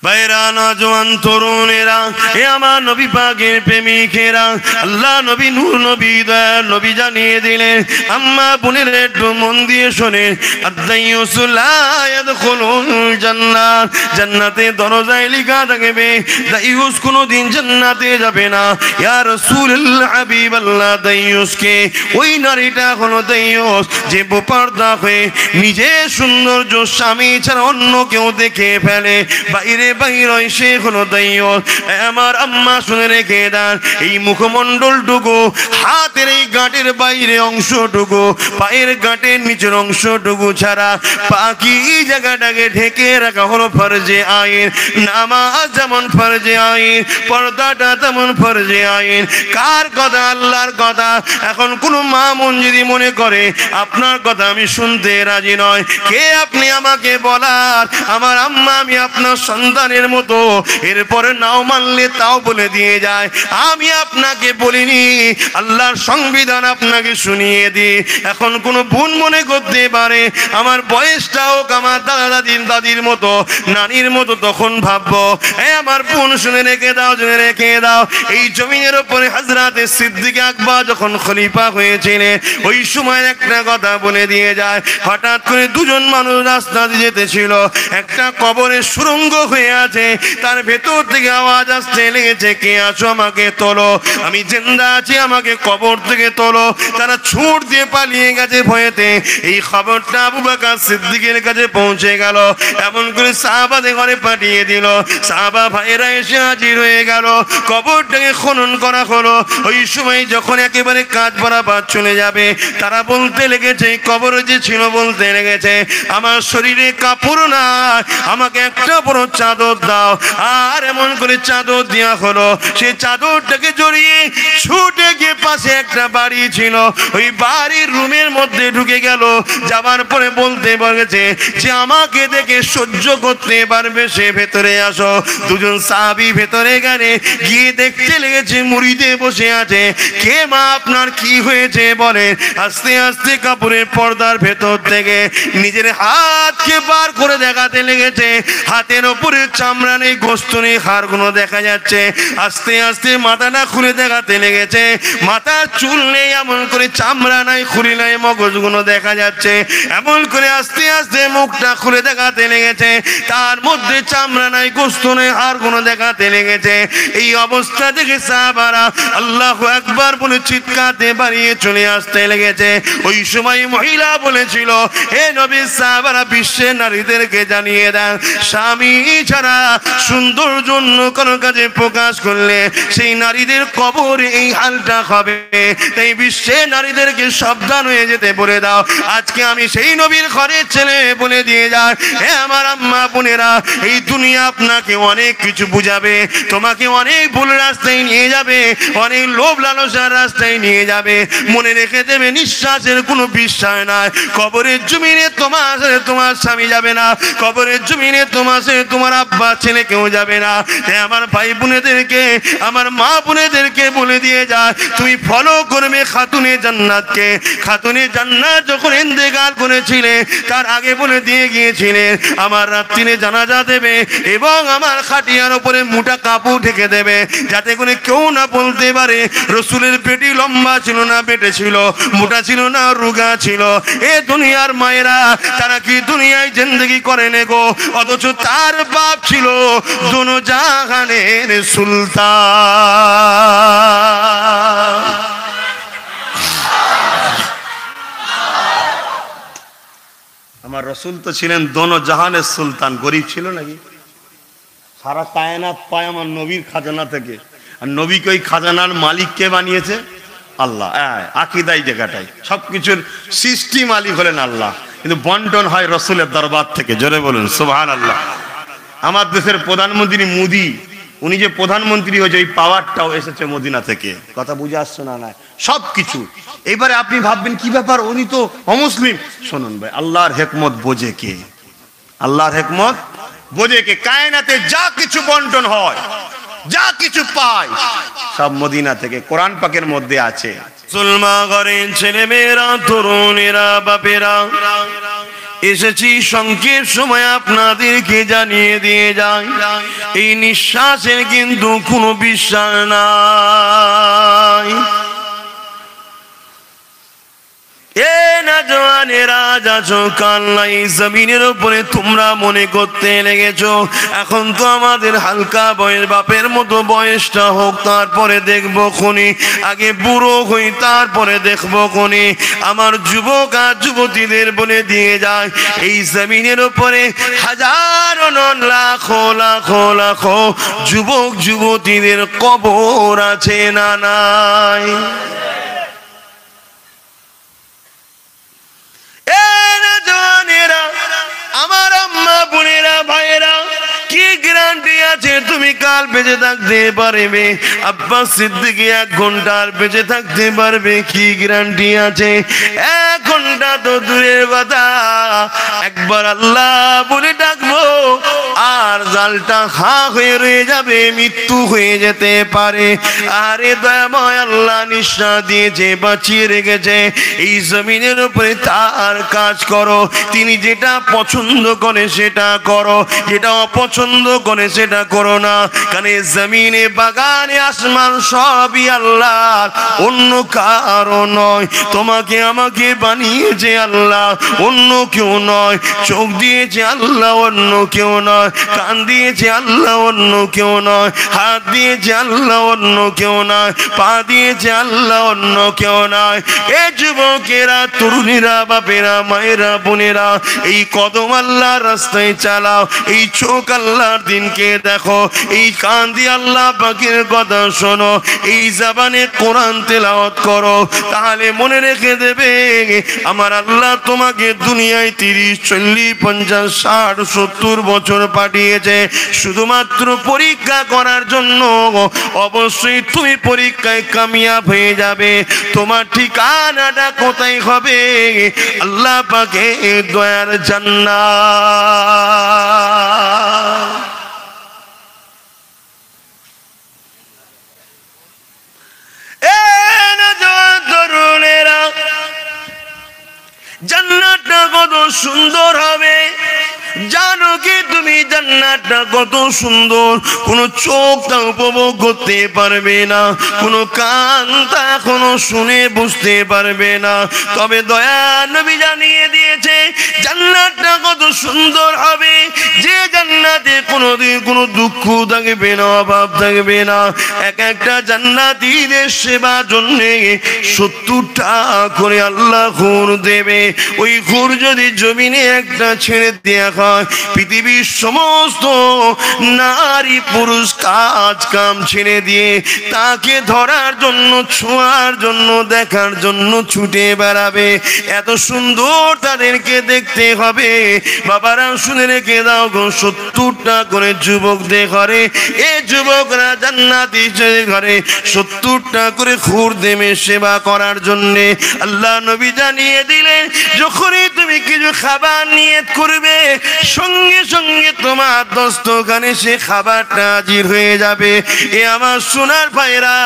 ভাইরা নওজোয়ান তরুণেরা, এ আমার নবী পাকের প্রেমিকেরা, আল্লাহ নবী নূর নবী দয়ার নবী জানিয়ে দিলেন, আম্মা বোনেরা একটু মন দিয়ে শোনেন, আদ-দাইয়ুসু লা ইয়াদখুলুল জান্নাত, জান্নাতে দরজায় লেখা থাকবে দাইয়ুস কোনদিন জান্নাতে যাবে না। ইয়া রাসূলুল্লাহ হাবিবাল্লাহ, দাইয়ুসকে ওই নারীটা হলো দাইয়ুস যে বেপরদা হয়ে নিজের সৌন্দর্য স্বামী ছাড়া অন্য কেউ দেখে ফেলে, বাইরে বাইরে সে হলো দাইয়ুস। আমার আম্মা শুনে রেখে দেন, এই মুখমণ্ডলটুকু, হাতের এই গাঁটের বাইরে অংশটুকু, পায়ের গাঁটের নিচের অংশটুকু ছাড়া বাকি জায়গাটাকে ঢেকে রাখা হলো ফরজে আইন। নামাজ যেমন ফরজে আইন, পর্দাটা তেমন ফরজে আইন। কার কথা? আল্লাহর কথা। এখন কোন মা মন যদি মনে করে আপনার কথা আমি শুনতে রাজি নয়, কে আপনি আমাকে বলার? আমার আম্মা আমি আপনার সন্তানের মতো, এরপরে নাও মানলে তাও বলে দিয়ে যায়। আমি আপনাকে বলিনি, আল্লাহর সংবিধান আপনাকে শুনিয়ে দিই। এখন কোন বোন মনে করতে পারে আমার বয়সটা হোক আমার দাদা দাদির মতো, নানির মতো, তখন ভাববো। আমার বোন শুনে রেখে দাও, শুনে রেখে দাও, এই জমিনের উপরে হযরতে সিদ্দিক আকবর যখন খলিফা হয়েছিলেন, ওই সময় একটা কথা বলে দিয়ে যায়। হঠাৎ করে দুজন মানুষ রাস্তা দিয়ে যেতেছিল, একটা কবরের সুড়ঙ্গ হয়ে আছে, তার ভেতর থেকে আওয়াজ আসতে লেগেছে, কে আছো আমাকে তোলো, আমি জিন্দা আছি আমাকে কবর থেকে তোলো। তারা ছুট দিয়ে পালিয়ে গেছে ভয়েতে। এই খবরটা আবু বকর সিদ্দিকের কাছে পৌঁছে গেল, এমন করে সাহাবাদের ঘরে পাঠিয়ে দিল। সাহাবা ভাইরা এসে হাজির হয়ে গেল, কবরটাকে খনন করা হলো। ওই সময় যখন একেবারে কাজ বরাবর চলে যাবে, তারা বলতে লেগেছে, কবর যে ছিল বলতে লেগেছে, আমার শরীরে কাপড় না, আমাকে একটা বড় চাদর দাও। আর এমন করে চাদর দেওয়া হলো। সে চাদরটাকে জড়িয়ে ছুটে গিয়ে পাশে একটা বাড়ি ছিল, ওই বাড়ির রুমের মধ্যে ঢুকে গেল। যাবার পরে বলতে বলেছে যে আমাকে দেখে সহ্য করতে পারবে সে ভেতরে আসো। দুজন সাহাবী ভেতরে গেলে, গিয়ে দেখতে লেগেছে মুড়িতে বসে আছে। কে মা আপনার কি হয়েছে বলে। আস্তে আস্তে কাপড়ের পর্দার ভেতর থেকে নিজের হাতকে বার করে দেখাতে লেগেছে। হাতের ওপরে চামড়া নেই, গোস্ত নেই, হাড়গুলো দেখা যাচ্ছে। আস্তে আস্তে মাথাটা খুলে দেখাতে লেগেছে, মাথার চুল নেই, এমন করে চামড়া নাই, খুলি নাই, মগজগুলো দেখা যাচ্ছে। এমন করে আস্তে আস্তে মুখটা খুলে দেখাতে লেগেছে, তার মধ্যে চামড়া নাই, গোস্ত নেই, হাড়গুলো দেখাতে লেগেছে। এই অবস্থা দেখে সাহাবারা আল্লাহু আকবার বলে চিৎকারতে বাড়িয়ে চলে আসতে লেগেছে। ওই সময় মহিলা বলেছিল, হে নবী, সাহাবারা বিশ্বের নারীদেরকে জানিয়ে দেন, স্বামী ছাড়া সৌন্দর্য অন্য কোনো কাজে প্রকাশ করলে সেই নারীদের কবরে এই হালটা হবে। তাই বিশ্বের নারীদেরকে সাবধান হয়ে যেতে বলে দাও। আজকে আমি সেই নবীর ঘরের ছেলে বলে দিয়ে যায়, হে আমার আম্মা বোনেরা, এই দুনিয়া আপনাকে অনেক কিছু বুঝাবে, তোমাকে অনেক ভুল রাস্তায় নিয়ে যাবে, অনেক লোভ লালসার রাস্তায় নিয়ে যাবে। মনে রেখে দেবে, নিঃশ্বাসের কোনো বিশ্বাস নাই। কবরের জমিনে তোমার স্বামী যাবে না, কবরের জমিনে তোমার আব্বা ছেলে কেউ যাবে না। আমার ভাই বোনেদেরকে, আমার মা বোনেদেরকে বলে দিয়ে যায়, তুমি ফলো করবে খাতুনে জান্নাতকে। খাতুনে জান্নাত যখন ইন্তেকাল করেছিলেন, তার আগে বলে দিয়ে গিয়েছিলেন, আমার রাত্রিরে জানাজা দেবে এবং আমার খাটিয়ার উপরে মোটা কাপড় ঢেকে দেবে, যাতে করে কেউ না বলতে পারে রসুলের পেটি লম্বা ছিল না বেটে ছিল, মোটা ছিল না রোগা ছিল। এ দুনিয়ার মায়েরা, তারা কি দুনিয়ায় জিন্দেগি করে নেগো, অথচ তার বাপ ছিল দোনো জাহানের সুলতান। আমার রসুল তো ছিলেন দোনো জাহানের সুলতান। গরিব ছিল নাকি? সারা কায়নাত পায় আমার নবীর খাজানা থেকে। আর নবীকে ওই খাজানার মালিক কে বানিয়েছে? আল্লাহ। আকীদা এই জায়গাটাই, সবকিছুর সৃষ্টি মালিক হলেন আল্লাহ, কিন্তু বন্টন হয় রসুলের দরবার থেকে। জোরে বলুন সুবহানাল্লাহ। আমার দেশের প্রধানমন্ত্রী মোদি, উনি যে প্রধানমন্ত্রী হয়েছে, ওই পাওয়ারটাও এসেছে মদিনা থেকে। কথা বুঝে আসছে না? না, সবকিছু। এবারে আপনি ভাববেন কি ব্যাপার, উনি তো অমুসলিম। শুনুন ভাই, আল্লাহর হিকমত বোঝে কে? আল্লাহর হিকমত বোঝে কে? কায়নাতে যা কিছু বন্টন হয়, যা কিছু পায়, সব মদিনা থেকে। কোরআন পাকের মধ্যে আছে, মুসলমান ঘরের ছেলে মেয়েরা, তরুণেরা, বাপেরা, এসেছি সংক্ষেপ সময় আপনাদেরকে জানিয়ে দিয়ে যাই, এই নিঃশ্বাসের কিন্তু কোনো বিশ্বাস নাই। এ নওজওয়ানেরা যাচ্ছো কাল্লা এই জমিনের উপরে তোমরা মনে করতে লেগেছো এখন তো আমাদের হালকা বয়স, বাপের মতো বয়সটা হোক তারপরে দেখবো খুনি, আগে বুড়ো হই তারপরে দেখবো খুনি। আমার যুবক আর যুবতীদের বলে দিয়ে যায়, এই জমিনের উপরে হাজারো নন লাখো লাখো লাখো যুবক যুবতীদের কবর আছে না নাই? আমার আম্মা বোনেরা ভাইয়েরা, কি গ্যারান্টি আছে তুমি কাল বেঁচে থাকতে পারবে? আব্বাস সিদ্দিকী 1 ঘন্টার বেঁচে থাকতে পারবে, কি গ্যারান্টি আছে? 1 ঘন্টা তো দূরের কথা, একবার আল্লাহ বলে ডাকবো আর জালটা খা হয়ে রয়ে যাবে, মৃত্যু হয়ে যেতে পারে। আরে দয়াময় আল্লাহ নিঃশ্বাস দিয়েছে, বাঁচিয়ে রেখেছে, এই জমিনের উপরে তার কাজ করো। তিনি যেটা পছন্দ করে সেটা করো, যেটা অপছন্দ করে সেটা করো না। কারণ জমিনে বাগানে আসমান সবই আল্লাহ, অন্য কারো নয়। তোমাকে আমাকে বানিয়েছে আল্লাহ, অন্য কেউ নয়। চোখ দিয়েছে আল্লাহ, অন্য কেউ নয়। কান দিয়েছে আল্লাহ, অন্য কেউ নয়। হাত দিয়েছে আল্লাহ, অন্য কেউ নয়। পা দিয়েছে আল্লাহ, অন্য কেউ নয়। এ যুবকেরা, তরুণীরা, বাপেরা, মায়েরা, বোনেরা, এই কদম আল্লাহর রাস্তায় চালাও, এই চোখ আল্লাহর দিনকে দেখো, এই কান দিয়ে আল্লাহ পাকের কথা শোনো, এই জবানে কোরআন তেলাওয়াত করো। তাহলে মনে রেখে দেবে আমার আল্লাহ তোমাকে দুনিয়ায় 30, 40, 50, 60, 70 বছর পাঠিয়েছে শুধুমাত্র পরীক্ষা করার জন্য। অবশ্যই তুমি পরীক্ষায় কামিয়াব হয়ে যাবে। তোমার ঠিকানাটা কোথায় হবে? আল্লাহ পাকের দয়ার জান্নাত। জান্নাতটা কত সুন্দর হবে জানো কি তুমি? জান্নাতটা কত সুন্দর, কোনো চোখ তা উপভোগ করতে পারবে না, কোনো কান তা এখনো শুনে বুঝতে পারবে না। তবে দয়া নবী জানিয়ে দিয়েছে জান্নাতটা কত সুন্দর হবে, যে জান্নাতে কোনোদিন কোনো দুঃখ থাকবে না, অভাব থাকবে না। এক একটা জান্নাতীদের সেবা জন্যে 70টা করে আল্লাহ হুর দেবে। ওই হুর যদি জমিনে একটা ছেড়ে দেয়া হয়, পৃথিবীর সমস্ত নারী পুরুষ কাজ কাম ছেড়ে দিয়ে তাকে ধরার জন্য, ছোঁয়ার জন্য, দেখার জন্য ছুটে বেড়াবে। এত সুন্দর তাদেরকে দেখতে হবে। বাবারা শুনে রেখে দাও গো, 70টা করে যুবকদের ঘরে, এই যুবকরা জান্নাতি ঘরে 70টা করে হুর দেবে সেবা করার জন্যে। আল্লাহ নবী জানিয়ে দিলেন যখনই তুমি কিছু খাবার নিয়ত করবে, সঙ্গে সঙ্গে তোমার দস্তখানে সে খাবারটা হাজির হয়ে যাবে। এ আমার সোনার ভাইরা,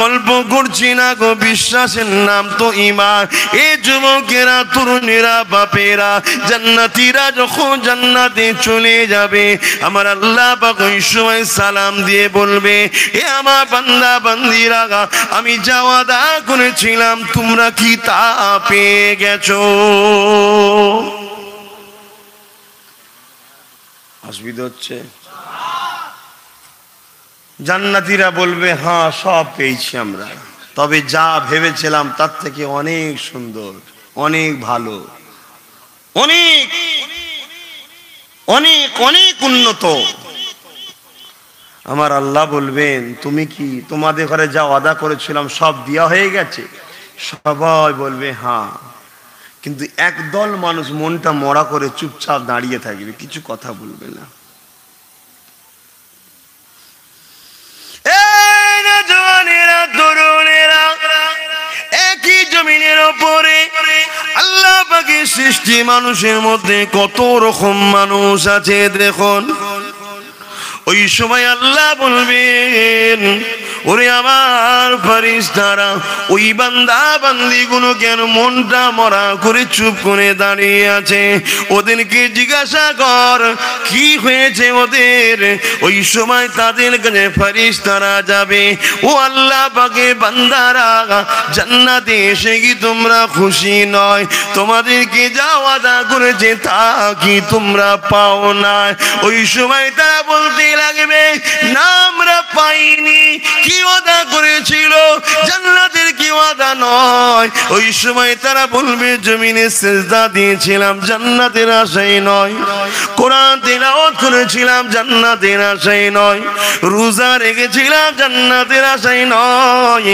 গল্প করছি না গো, বিশ্বাসের নাম তো ঈমান। এ যুবকেরা, তরুণীরা, বাপেরা, জান্নাতীরা যখন জান্নাতে চলে যাবে, আমার আল্লাহ পাক ওই সময় সালাম দিয়ে বলবে, এ আমার বান্দা বান্দিরা, আমি যা ওয়াদা করেছিলাম তোমরা কি তা পেয়ে গেছো? অসুবিধা হচ্ছে? জান্নাতীরা বলবে হ্যাঁ সব পেয়েছি আমরা, তবে যা ভেবেছিলাম তার থেকে অনেক সুন্দর, অনেক ভালো, অনেক অনেক অনেক উন্নত। আমার আল্লাহ বলবেন তুমি কি তোমাদের ঘরে যা ওয়াদা করেছিলাম সব দেওয়া হয়ে গেছে? সবাই বলবে হ্যাঁ। কিন্তু একদল মানুষ মনটা মরা করে চুপচাপ দাঁড়িয়ে থাকবে, কিছু কথা বলবে না। একই জমিনের ওপরে আল্লাহ পাকের সৃষ্টি মানুষের মধ্যে কত রকম মানুষ আছে দেখুন। ওই সময় আল্লাহ বলবেন ওরে আমার ফেরেশতারা ওই বান্দা বান্দিগুলো কেন মনটা মরা করে চুপ করে দাঁড়িয়ে আছে? ওদেরকে জিজ্ঞাসা কর কি হয়েছে ওদের। ওই সময় তাদের কাছে ফেরেশতারা যাবে, ও আল্লাহ পাকের বান্দারা, জান্নাতে এসে কি তোমরা খুশি নয়? তোমাদেরকে যা ওয়াদা করেছে তা কি তোমরা পাও না? ওই সময় তারা বলতে লাগবে, না আমরা পাইনি। কি ওয়াদা করেছিল? জান্নাতের কি ওয়াদা নয়। ওই সময় তারা বলবে, জমিনে সিজদা দিয়েছিলাম জান্নাতের আশায় নয়, কোরআন তিলাওয়াত করেছিলাম জান্নাতের আশায় নয়, রোজা রেখেছিলাম জান্নাতের আশায় নয়,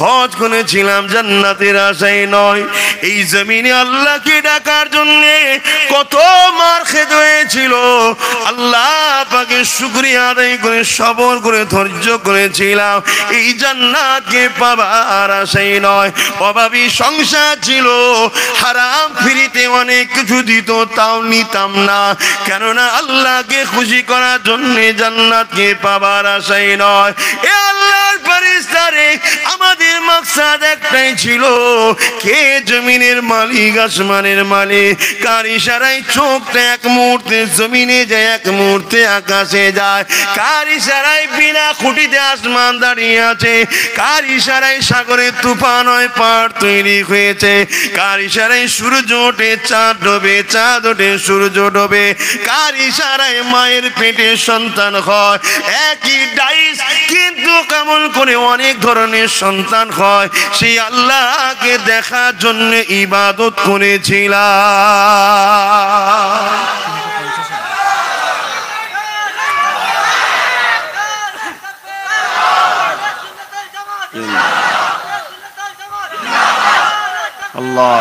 হজ করেছিলাম জান্নাতের আশায় নয়। এই জমিনে আল্লাহকে ডাকার জন্য কত মার খেতে হয়েছিল, আল্লাহ পাকে শুকরিয়া আদায় করে সবর করে ধৈর্য করেছিলাম এই জান্নাতকে পাবার আশায় নয়। অভাবী সংসার ছিল, হারাম ফিরিতে অনেক কিছু দিত তাও নিতাম না, কেননা আল্লাহকে খুশি করার জন্য জান্নাতকে পাবার আশায় নয়। এ আল্লাহর ফেরেশতারে, আমাদের মাকসাদ একটাই ছিল, কে জমিনের মালিক আসমানের মালিক, কার ইশারায় চোখটা এক মুহূর্তে জমিনে যায়, এক মুহূর্তে আকাশে যায়, কার ইশারায় বিনা খুঁটিতে আসমান দাঁড়িয়ে আছে, কার ইশারায় সাগরে তুফান হয় পাড় তৈরি হয়েছে, কার ইশারায় সূর্য ওঠে চাঁদ ডোবে, চাঁদ ওঠে সূর্য ডোবে, কার ইশারায় মায়ের পেটে সন্তান হয়। একই ডাইস কিন্তু কেমন করে অনেক ধরনের সন্তান হয়, সেই আল্লাহকে দেখার জন্য ইবাদত করেছিলাম। আল্লাহ,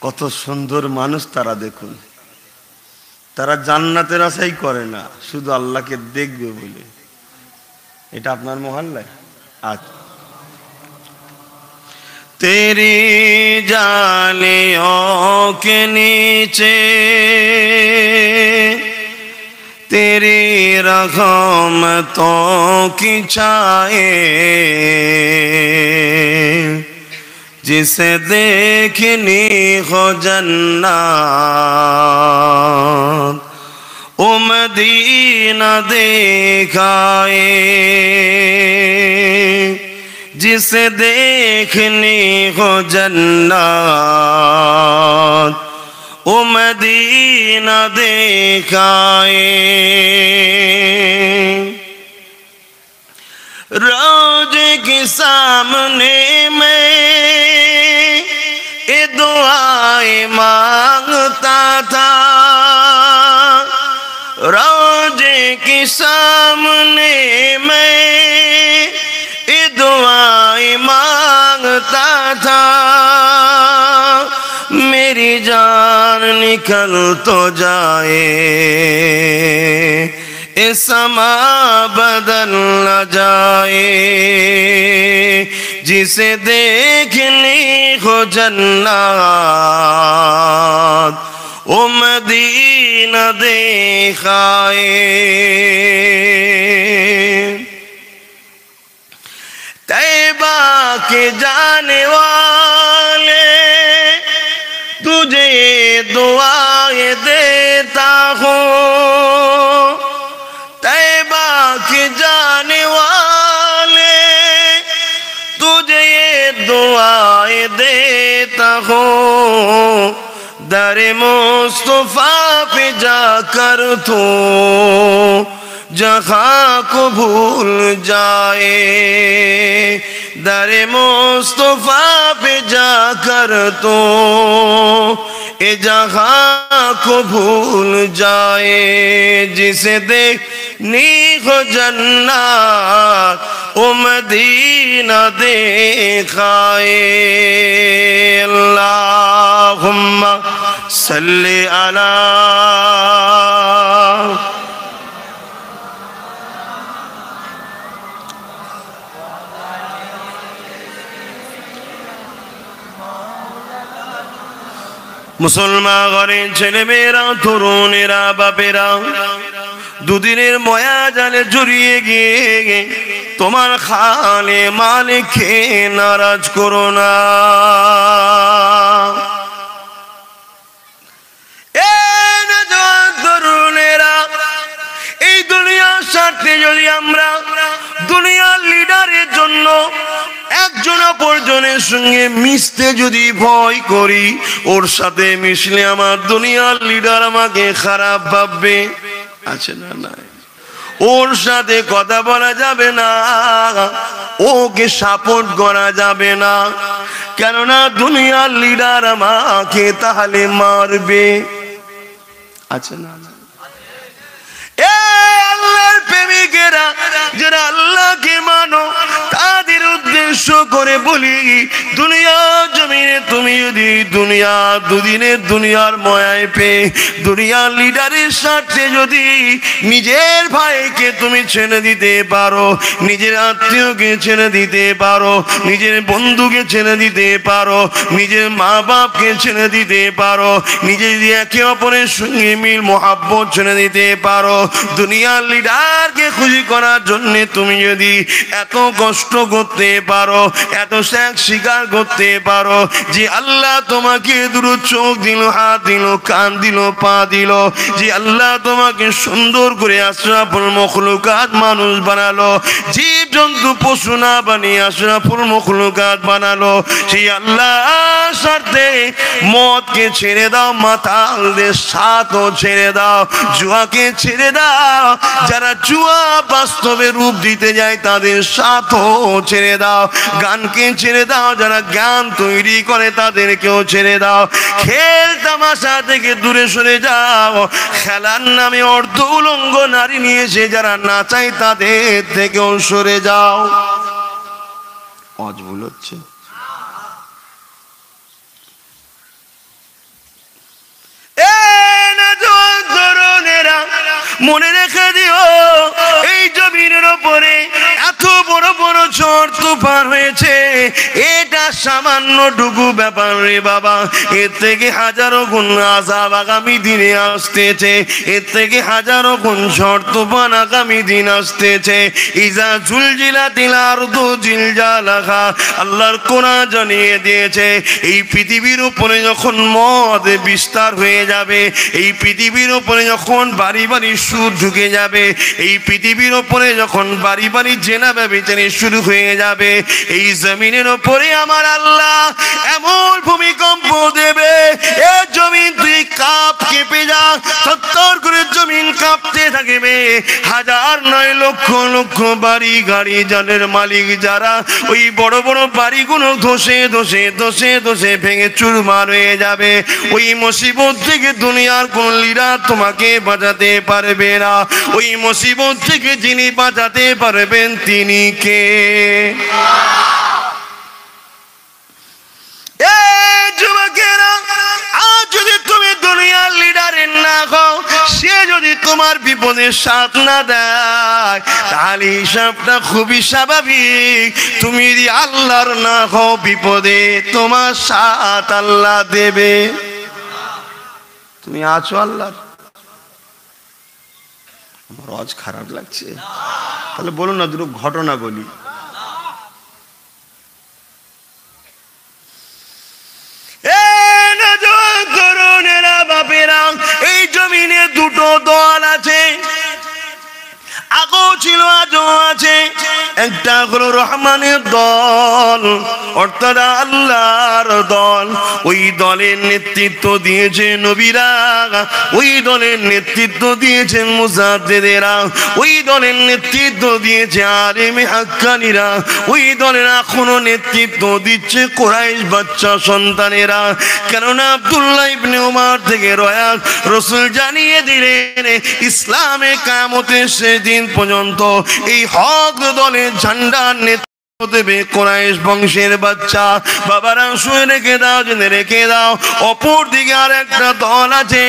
কত সুন্দর মানুষ তারা, দেখুন তারা জান্নাতের আশাই করে না, শুধু আল্লাহকে দেখবে বলে। এটা আপনার মহল্লায়? আচ্ছা, তেরি জালিयों के नीचे तेरी रहमतों की छाए, जिसे देखनी हो जन्नत ओ मदीना दिखाए, जिसे देखनी हो जन्नत ओ मदीना दिखाए। रोज़े के सामने मैं ये दुआएं मांगता था, रोज़े के सामने मैं ये दुआएं मांगता था, मेरी जान निकल तो जाए, ये समा बदल न जाए, जिसे देखनी हो जन्नत ओ मदीना दिखाए। तैबा के जाने वाले तुझे दुआएं देता हूँ, तैबा के जाने वाले तुझे ये दुआएं देता हूँ, दरे मुस्तफा पे जाकर तू जहाँ को भूल जाए, दरे मुस्तफा पे जाकर तो ये जहाँ को भूल जाए, जिसे देखनी हो जन्नत ओ मदीना दिखाए। अल्लाहुम्मा सल्ली अला মুসলমান ঘরের ছেলে মেয়েরা, তরুণেরা, বাপেরা, দুদিনের ময়া জালে জড়িয়ে গিয়ে তোমার খালে মালিককে নারাজ করো না। এই দুনিয়ার স্বার্থে যদি আমরা দুনিয়ার লিডারের জন্য একজন অপরজনের সঙ্গে মিশতে যদি ভয় করি, ওর সাথে মিশলে আমার দুনিয়ার লিডার আমাকে খারাপ ভাববে, আছে না? নাই। ওর সাথে কথা বলা যাবে না, ওকে সাপোর্ট করা যাবে না, কেননা দুনিয়ার লিডার আমাকে তাহলে মারবে, আছে না? আল্লাহর প্রেমিকেরা যারা আল্লাহকে মানো তাদের উদ্দেশ্য করে বলি, দুনিয়া জমিনে তুমি যদি দুনিয়া দুদিনের দুনিয়ার ময়ায় পেয়ে দুনিয়ার লিডারের স্বার্থে যদি নিজের ভাইকে তুমি ছেড়ে দিতে পারো, নিজের আত্মীয়কে ছেড়ে দিতে পারো, নিজের বন্ধুকে ছেড়ে দিতে পারো, নিজের মা বাপকে ছেড়ে দিতে পারো, নিজে একে অপরের সঙ্গে মিল মোহাব্বত ছেড়ে দিতে পারো, দুনিয়ার লিডারকে খুশি করার জন্য তুমি যদি এত কষ্ট করতে পারো, এত ত্যাগ স্বীকার করতে পারো, যে আল্লাহ তোমাকে দুটো চোখ দিল, হাত দিল, কান দিল, পা দিল, যে আল্লাহ তোমাকে সুন্দর করে আশরাফুল মখলুকাত মানুষ বানালো, জীব জন্তু পশু না বানিয়ে আশরাফুল মখলুকাত বানালো, সেই আল্লাহর স্বার্থে মদকে ছেড়ে দাও, মাতালদের সাথও ছেড়ে দাও, জুয়াকে ছেড়ে দাও, যারা জুয়া বাস্তবে রূপ দিতে যায় তাদের সাথও ছেড়ে দাও, গানকে ছেড়ে দাও, যারা গান তৈরি করে তাদেরকেও ছেড়ে দাও, খেল তামাশা থেকে দূরে সরে যাও, খেলার নামে অর্ধ উলঙ্গ নারী নিয়েছে যারা নাচায় তাদের থেকেও সরে যাও। অজবুল হচ্ছে। মনে রেখে দিও, এই জমিনের উপরে এত বড় বড় ঝড় তুফান হয়েছে, এটা সামান্য টুকু ব্যাপার রে বাবা, এর থেকে হাজারো গুণ আযাব আগামী দিনে আসতেছে, এর থেকে হাজারো গুণ ঝড় তুফান আগামী দিন আসতেছে। ইজা জুলজিলাতিল আরদু জিলজালাহা, আল্লাহর কোরআন জানিয়ে দিয়েছে এই পৃথিবীর উপরে যখন মদ বিস্তার হয়ে যাবে, এই পৃথিবীর উপরে যখন বাড়ি বাড়ি সুদ ঢুকে যাবে, এই পৃথিবীর উপরে যখন বাড়ি বাড়ি জেনা ব্যভিচার শুরু হয়ে যাবে, এই জমিনের উপরে আমার আল্লাহ এমন ভূমিকম্প দেবে, এ জমিন তুই কাঁপ কেঁপে যা, সত্তর করে জমিন কাঁপতে থাকবে, হাজার নয় লক্ষ লক্ষ বাড়ি গাড়ি যাদের মালিক যারা, ওই বড় বড় বাড়িগুলো ধসে ধসে ধসে ধসে ভেঙে চুরমার হয়ে যাবে। ওই মুসিবত থেকে দুনিয়ার কোন লিডার তোমাকে বাঁচাতে পারবে না, ওই মুসিবত থেকে যিনি বাঁচাতে পারবেন তিনি কে? যুবকেরা, আজ যদি তুমি দুনিয়ার লিডারের না হও, সে যদি তোমার বিপদের সাথ না দেয়, তাহলে হিসাবটা খুবই স্বাভাবিক, তুমি যদি আল্লাহর না হও বিপদে তোমার সাথ আল্লাহ দেবে। তুমি আছো আল্লাহর? আমার আজ খারাপ লাগছে, তাহলে বলুন না দুটো ঘটনা বলি। বাপেরা, এই জমিনে দুটো দল আছে, আগেও ছিল আজও আছে। একটা হলো রহমানের দল, অর্থাৎ আল্লাহর দল, ওই দলের নেতৃত্ব দিয়েছে নবীরা, ওই দলের নেতৃত্ব দিয়েছেন মুজাদ্দিদেরা, ওই দলের নেতৃত্ব দিয়েছে আলেমে হাক্কানীরা, ওই দলের এখনো নেতৃত্ব দিচ্ছে কুরাইশ বাচ্চা সন্তানেরা। কেননা আব্দুল্লাহ ইবনে উমর থেকে রয়াত রাসূল জানিয়ে দিলেন, ইসলামে কিয়ামতের শেষ দিন পর্যন্ত এই হক দলের ঝান্ডার দেবে কুরাইশ বংশের বাচ্চা বাবারা শুয়ে রেখে দাও, জেনে রেখে দাও। অপর দিকে আর একটা দল আছে,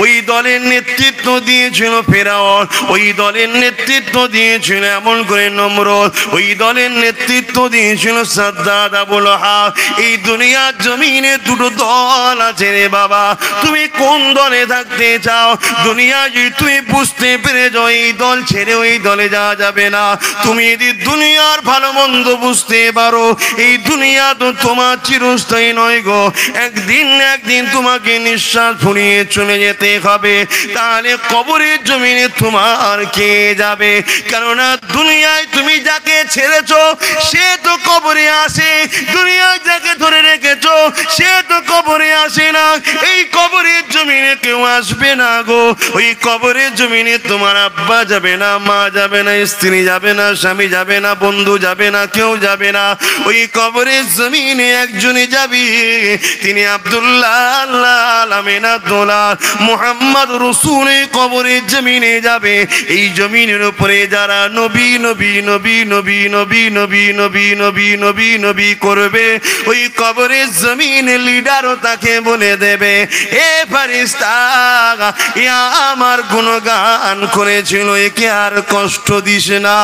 ওই দলের নেতৃত্ব দিয়েছিল ফেরাউন, ওই দলের নেতৃত্ব দিয়েছিল এমন করে নমরুদ, ওই দলের নেতৃত্ব দিয়েছিল সাদ্দাত আবু লাহাব। এই দুনিয়ার জমিনে দুটো দল আছে রে বাবা, তুমি কোন দলে থাকতে চাও? দুনিয়া যদি তুমি বুঝতে পেরে যাও এই দল ছেড়ে ওই দলে যাওয়া যাবে না, তুমি যদি দুনিয়ার ভালো মন্দ বুঝতে পারো এই দুনিয়া তো তোমার চিরস্থায়ী নয় গো, একদিন না একদিন তোমাকে নিঃশ্বাস ফুরিয়ে চলে যেতে হবে, তাহলে কবরের জমিনে তোমার কে যাবে? কেননা দুনিয়ায় তুমি যাকে ছেড়েছো সে তো কবরে আসে, দুনিয়ায় যাকে ধরে রেখেছো সে তো কবরে আসে না, এই কবরের জমিনে কেউ আসবে না গো। ওই কবরের জমিনে তোমার আব্বা যাবে না, মা যাবে না, স্ত্রী যাবে না, স্বামী যাবে না, বন্ধু যাবে না, কেউ যাবে না। ওই কবরের জমিনে একজনই যাবে, তিনি আব্দুল্লাহ আমিনাতুল্লাহ মুহাম্মদ রাসূল কবরের জমিনে যাবে। এই জমিনের উপরে যারা নবী নবী নবী নবী নবী নবী নবী নবী নবী নবী করবে, ওই কবরের জমিনে লিডারও তাকে বলে দেবে, এ ফেরেশতা আমার গুণগান করেছিল, একে আর কষ্ট দিস না।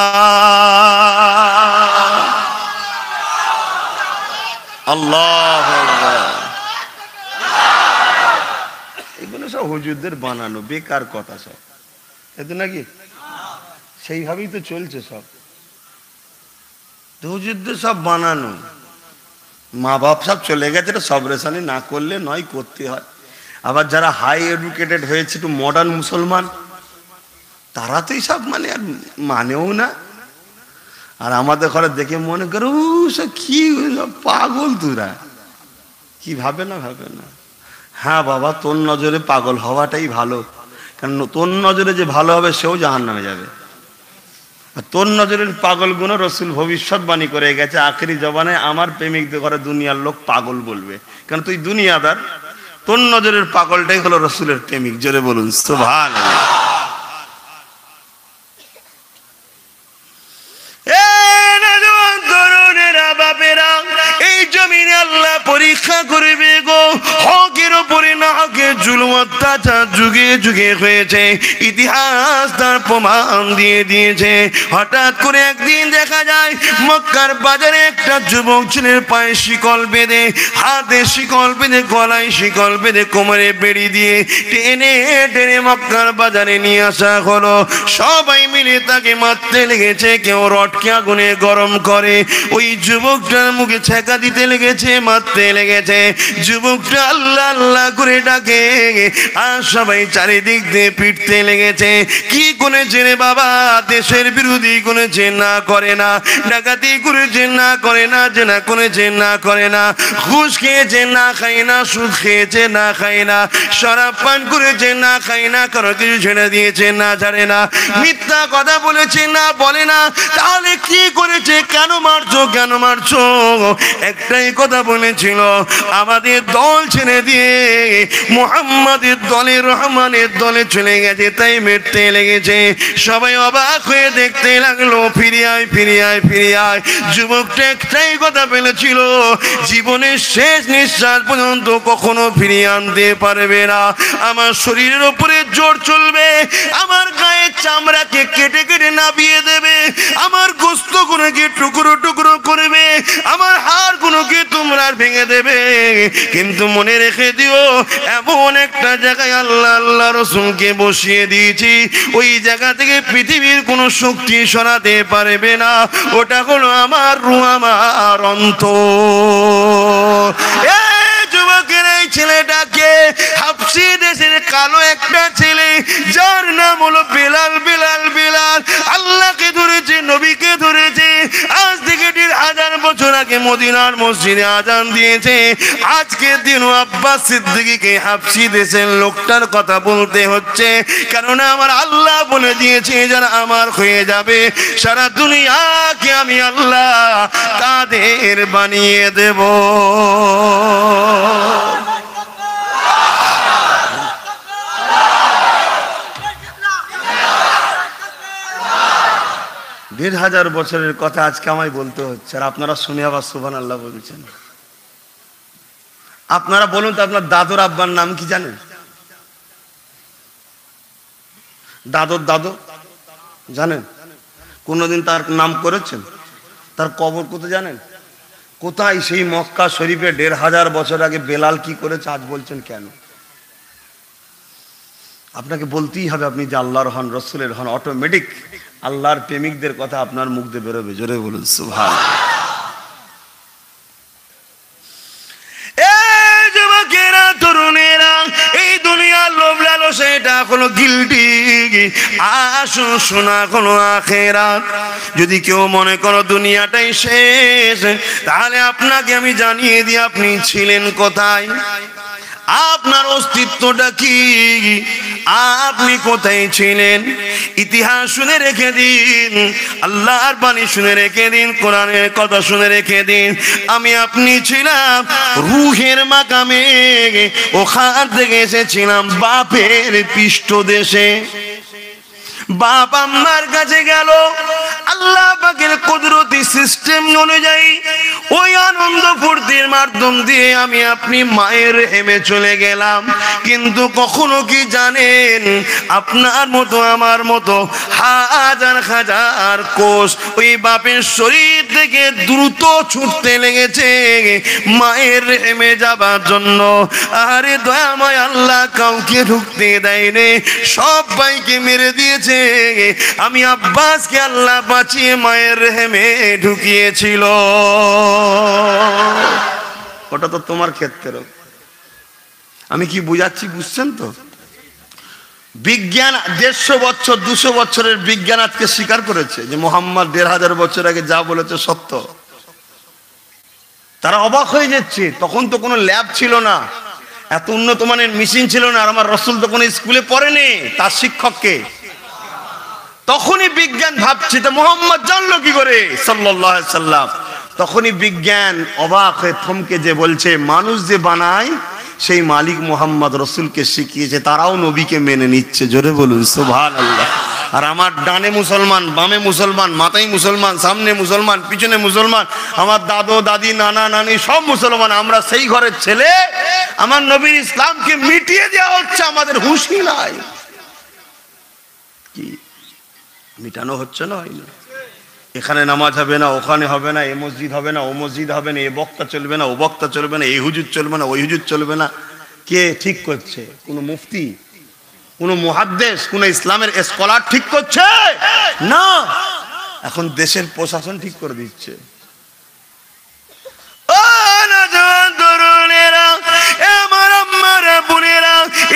আল্লাহ এগুলো সব হুজুরদের বানানো বেকার কথা সব, এতে নাকি সেইভাবেই তো চলছে সব, হুজুরদের সব বানানো। মা বাপ সব চলে গেছে, সব রেশানি না করলে নয়, করতে হয়। আবার যারা হাই এডুকেটেড হয়েছে একটু মডার্ন মুসলমান, তারা তো সব মানে আর মানেও না। আর আমাদের ঘরে দেখে মনে করো সব কি পাগল, তোরা কি ভাবে না ভাবে না। হ্যাঁ বাবা, তোর নজরে পাগল হওয়াটাই ভালো, কারণ তোর নজরে যে ভালো হবে সেও জাহান্নামে যাবে। আর তোর নজরের পাগলগুলো রসুল ভবিষ্যৎবাণী করে গেছে, আখেরি জবানে আমার প্রেমিকদের ঘরে দুনিয়ার লোক পাগল বলবে, কারণ তুই দুনিয়াদার। তোর নজরের পাগলটাই হলো রসুলের প্রেমিক। জোরে বলুন সুবহানাল্লাহ। এই জমিনে আল্লাহ পরীক্ষা করবে গো, হকের উপরে না হকের জুলুম অত্যাচার যুগে যুগে হয়েছে, ইতিহাস তার প্রমাণ দিয়ে দিয়েছে। হঠাৎ করে একদিন দেখা যায় মক্কার বাজারে একটা যুবক ছেলের পায়ে শিকল বেঁধে, হাতে শিকল বেঁধে, গলায় শিকল বেঁধে, কোমরে বেড়ি দিয়ে টেনে টেনে মক্কার বাজারে নিয়ে আসা হলো। সবাই মিলে তাকে মারতে লেগেছে, কেউ রটকে আগুনে গরম করে, ওই যুবকটার মুখে ছেঁকা দিতে লেগেছে, মারতে লেগেছে। যুবকটা আল্লাহ আল্লাহ করে ডাকে, আর সবাই চারিদিক দিয়ে পিটতে লেগেছে। কি করেছে রে বাবা? দেশের বিরোধী করেছে, না করে না। ডাকাতি করেছে, না করে না। জেনা করেছে, না করে না। ঘুষ খেয়েছে, না খায় না। সুদ খেয়েছে, না খায় না। শরাব পান করেছে, না খায় না। কারো কিছু ছেড়ে দিয়েছে, না ছাড়ে না। মিথ্যা কথা বলেছে, না বলে না। তাহলে কি করেছে? কেন মারছো, কেন মারছো? একটাই কথা বলেছিল, আমাদের দল ছেড়ে দিয়ে মুহাম্মাদের দলে, রহমানের দলে চলে গেছে, তাই মেরতে লেগেছে। সবাই অবাক হয়ে দেখতে লাগলো, ফিরে আয়, ফিরে আয়, ফিরে আয়। যুবকটা একটাই কথা বলেছিল, জীবনের শেষ নিঃশ্বাস পর্যন্ত কখনো ফিরিয়ে আনতে পারবে না। আমার শরীরের উপরে জোর চলবে, আমার গায়ের চামড়াকে কেটে কেটে নাবিয়ে দেবে, আমার গোস্তগুলোকে টুকরো টুকরো করবে, আমার হাড়গুলোকে তোমরা ভেঙে দেবে। কিন্তু মনে রেখে দিও, এমন একটা জায়গায় আল্লাহ আল্লাহ রাসূলকে বসিয়ে দিয়েছি, ওই জায়গা থেকে পৃথিবীর কোনো শক্তি সরাতে পারবে না। ওটা হলো আমার রূহ, আমার অন্তর। যুবকের এই ছেলেটাকে হাবশী দেশের কালো একটা ছেলে, যার নাম হলো বেলাল। বেলাল বেলাল আল্লাহকে ধরেছে, নবীকে ধরেছে। আজ থেকে ১,৫০০ বছর আগে মদিনার মসজিদে আজান দিয়েছে। আজকের দিনও আব্বাস সিদ্দিকীকে হাবশী দেশের লোকটার কথা বলতে হচ্ছে, কেননা আমার আল্লাহ বলে দিয়েছে, যারা আমার হয়ে যাবে সারা দুনিয়াকে আমি আল্লাহ তাদের বানিয়ে দেব। 1,500 বছরের কথা আজকে আমায় বলতে হচ্ছে, আর আপনারা শুনে আবার সুবহানাল্লাহ বলছেন। আপনারা বলুন তো, আপনার দাদুর আব্বার নাম কি জানেন? দাদুর দাদু জানেন? কোনদিন তার নাম করেছেন? তার কবর কোথায় জানেন? কোথায়? সেই মক্কা শরীফে 1,500 বছর আগে বেলাল কি করেছে আজ বলছেন কেন? আপনাকে বলতেই হবে, আপনি যে আল্লাহর হন, রসুলের হন, অটোমেটিক আল্লাহর প্রেমিকদের কথা আপনার মুখ দিয়ে বেরোবে। জোরে বলুন সুবহানাল্লাহ। এই যুবকেরা, তরুণেরা, এই দুনিয়ার লোভ লালসা এটা কোনো গিল্টি, আসুন শোনা কোনো আখিরাত। যদি কেউ মনে করো দুনিয়াটাই শেষ, তাহলে আপনাকে আমি জানিয়ে দিই আপনি ছিলেন কোথায়, আপনার অস্তিত্বটা কি, আপনি কোথায় ছিলেন। ইতিহাস শুনে রেখে দিন, আল্লাহর বাণী শুনে রেখে দিন, কোরআনের কথা শুনে রেখে দিন। আমি আপনি ছিলাম রুহের মাকামে, ওখান থেকে এসেছিলাম বাপের পৃষ্ঠদেশে। বাপ আম্মার কাছে গেল, আল্লাহ পাকের কুদরতি সিস্টেম অনুযায়ী ওই আনন্দ ফুর্তির মাধ্যম দিয়ে আমি আপনি মায়ের হেমে চলে গেলাম। কিন্তু কখনো কি জানেন, আপনার মতো আমার মতো হাজার হাজার কোষ ওই বাপের শরীর থেকে দ্রুত ছুটতে লেগেছে মায়ের হেমে যাবার জন্য। আরে দয়াময় আল্লাহ কাউকে ঢুকতে দেয়নি, সবাইকে মেরে দিয়েছে। আমি আব্বাসকে আল্লাহ বাঁচিয়ে মায়ের রেহেমে ঢুকিয়েছিল। ওটা তো তোমার ক্ষেত্রে। আমি কি বুঝাচ্ছি বুঝছেন তো? বিজ্ঞান 150 বছর 200 বছরের বিজ্ঞান আজকে স্বীকার করেছে যে মোহাম্মদ 1500 বছর আগে যা বলেছে সত্য। তারা অবাক হয়ে যাচ্ছে, তখন তো কোনো ল্যাব ছিল না, এত উন্নত মানের মেশিন ছিল না, আর আমার রসুল তো কোনো স্কুলে পড়েনি, তার শিক্ষককে। তখনই বিজ্ঞান ভাবছে তো মোহাম্মদ জানলো কি করে সাল্লাল্লাহু আলাইহি সাল্লাম। তখনই বিজ্ঞান অবাক হয়ে থমকে যে বলছে, মানুষ যে বানায় সেই মালিক মোহাম্মদ রসুলকে শিখিয়েছে, তারাও নবীকে মেনে নিচ্ছে। জোরে বলুন সুবহানাল্লাহ। আর আমার ডানে মুসলমান, বামে মুসলমান, মাথায় মুসলমান, সামনে মুসলমান, পিছনে মুসলমান, আমার দাদু দাদি নানা নানি সব মুসলমান। আমরা সেই ঘরের ছেলে, আমার নবীর ইসলামকে মিটিয়ে দেওয়া হচ্ছে, আমাদের হুঁশই নাই। কি মিটানো হচ্ছে না? হয় না। এখানে নামাজ হবে না, ওখানে হবে না, এ মসজিদ হবে না, ও মসজিদ হবে না, এ বক্তা চলবে না, ও বক্তা চলবে না, এই হুজুর চলবে না, ওই হুজুর চলবে না। কে ঠিক করছে? কোন মুফতি, কোন মুহাদ্দিস, কোন ইসলামের স্কলার ঠিক করছে না। এখন দেশের প্রশাসন ঠিক করে দিচ্ছে।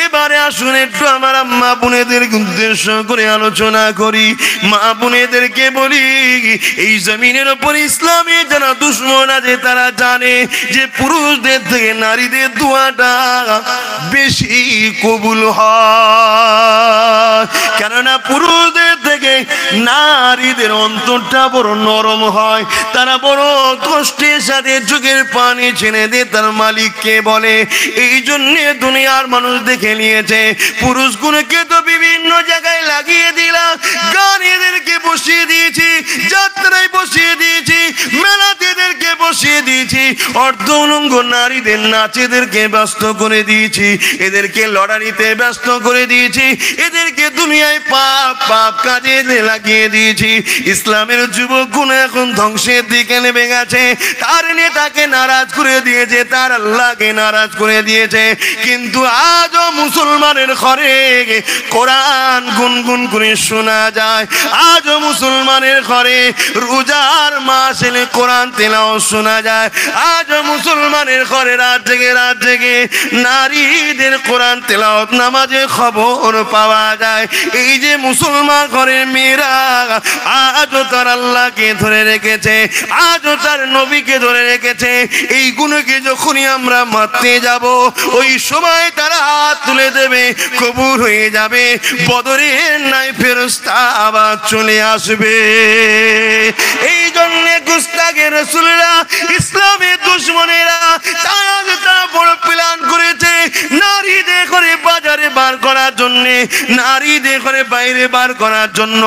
এবারে আসুন একটু আমার আম্মা বোনেদেরকে উদ্দেশ্য করে আলোচনা করি। মা বোনেদেরকে বলি, এই জমিনের উপর ইসলামে যারা দুশ্মন আছে তারা জানে যে পুরুষদের থেকে নারীদের দোয়াটা বেশি কবুল হয়, কেননা পুরুষদের থেকে নারীদের অন্তরটা বড় নরম হয়। তারা বড় কষ্টের সাথে চোখের পানি ছেড়ে দিয়ে তার মালিককে বলে। এই জন্যে দুনিয়ার মানুষ দেখে নিয়েছে, পুরুষগুলোকে তো বিভিন্ন জায়গায় লাগিয়ে দিলাম, গাড়িদেরকে বসিয়ে দিয়েছি, যাত্রায় বসিয়ে দিয়েছি, মেলাতেদেরকে বসিয়ে দিয়েছি, অর্ধ উলঙ্গ নারীদের নাচেদেরকে ব্যস্ত করে দিয়েছি, এদেরকে লড়াইতে ব্যস্ত করে দিয়েছি, এদেরকে দুনিয়ায় পাপ পাপ কাজে লাগিয়ে দিয়েছি। ইসলামের যুবকগুলো এখন ধ্বংসের দিকে নেমে গেছে, তার নেতাকে নারাজ করে দিয়েছে, তার আল্লাহকে নারাজ করে দিয়েছে। কিন্তু আজও মুসলমানের ঘরে কোরআন গুনগুন করে শোনা যায়, আজও মুসলমানের ঘরে রোজার মাস এলে কোরআন তেলাওয়াত শোনা যায়, আজও মুসলমানের ঘরে রাত জেগে নারীদের কোরআন তেলাওয়াত নামাজে খবর পাওয়া যায়। এই যে মুসলমান ঘরের মেয়েরা আজও তার আল্লাহকে ধরে রেখেছে, আজও তার নবীকে ধরে রেখেছে। এই গুণকে যখনই আমরা মারতে যাব, ওই সময় তারা হাত তুলে দেবে, কবুল হয়ে যাবে, বদরের নাই ফেরেশতা আবার চলে আসবে। এই জন্য গুস্তাখে রাসূলরা, ইসলামের দুশমনেরা তারা বড় প্ল্যান করেছে নারীদের করে বাজারে বার করার জন্য, নারীদের করে বাইরে বার করার জন্য।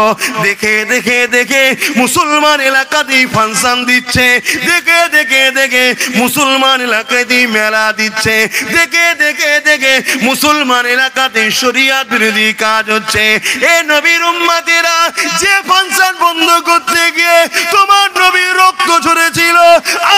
দেখে দেখে দেখে মুসলমান এলাকাতেই ফাংশন দিচ্ছে, দেখে দেখে দেখে মুসলমান এলাকাতেই মেলা দিচ্ছে, দেখে দেখে দেখে মুসলমান এলাকাতে শরিয়াত বিরোধী কাজ হচ্ছে। এ নবীর উম্মতেরা, যে ফাংশন বন্ধ করতে গিয়ে তোমার নবীর রক্ত ঝরেছিল,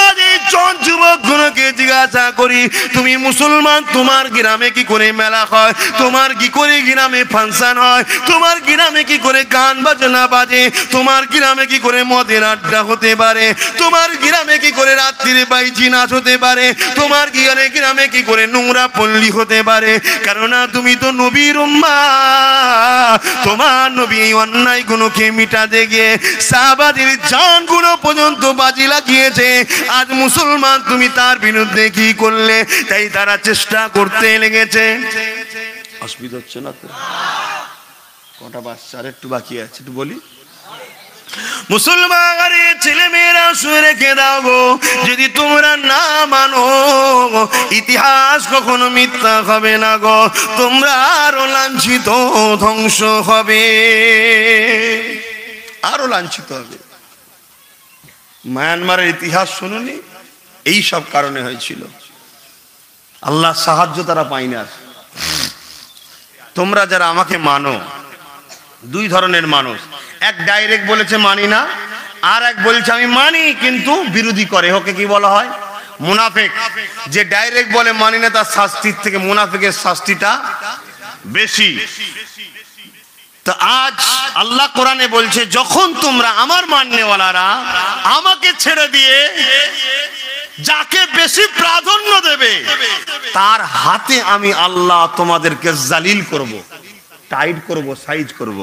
আজ এই জন যুবকগুলোকে জিজ্ঞাসা করি, তুমি মুসলমান, তোমার গ্রামে কি করে মেলা হয়, তোমার কি করে গ্রামে ফাংশন হয়, তোমার গ্রামে কি করে গান বাজনা বাজে, তোমার গ্রামে কি করে মদের আড্ডা হতে পারে, তোমার গ্রামে কি করে রাত্রিরে বাইজি নাচ হতে পারে, তোমার গ্রামে কি করে নোংরা পল্লী হতে পারে? কেননা তুমি তো নবীর উম্মাহ। তোমার নবী এই অন্যায় গুলোকে মিটাতে গিয়ে সাহাবাদের জানগুলো পর্যন্ত বাজি লাগিয়েছে। আজ মুসলমান তুমি তার বিরুদ্ধে কি করলে? তাই তারা চেষ্টা করতে লেগেছে। অসুবিধা হচ্ছে না তো? কটা বাচ্চা আর একটু বাকি আছে, একটু বলি। মুসলমান ছেলে মেয়েরা শুনে রেখে দাও গো, যদি তোমরা না মানো ইতিহাস কখনো মিথ্যা হবে না গো, তোমরা আরো লাঞ্ছিত ধ্বংস হবে, আরো লাঞ্ছিত হবে। মায়ানমারের ইতিহাস শুনুনি, এই সব কারণে হয়েছিল। আল্লাহ সাহায্য তারা পায় না। তোমরা যারা আমাকে মানো, দুই ধরনের মানুষ, এক ডাইরেক্ট বলেছে মানি না, আর এক বলছে আমি মানি কিন্তু বিরোধী করে, ওকে কি বলা হয়? মুনাফিক। যে ডাইরেক্ট বলে মানি না, তার শাস্তির থেকে মুনাফিকের শাস্তিটা বেশি। তো আজ আল্লাহ কোরআনে বলছে, যখন তোমরা আমার মাননেওয়ালারা আমাকে ছেড়ে দিয়ে যাকে বেশি প্রাধান্য দেবে, তার হাতে আমি আল্লাহ তোমাদেরকে জালিল করব, টাইট করব, সাইজ করব।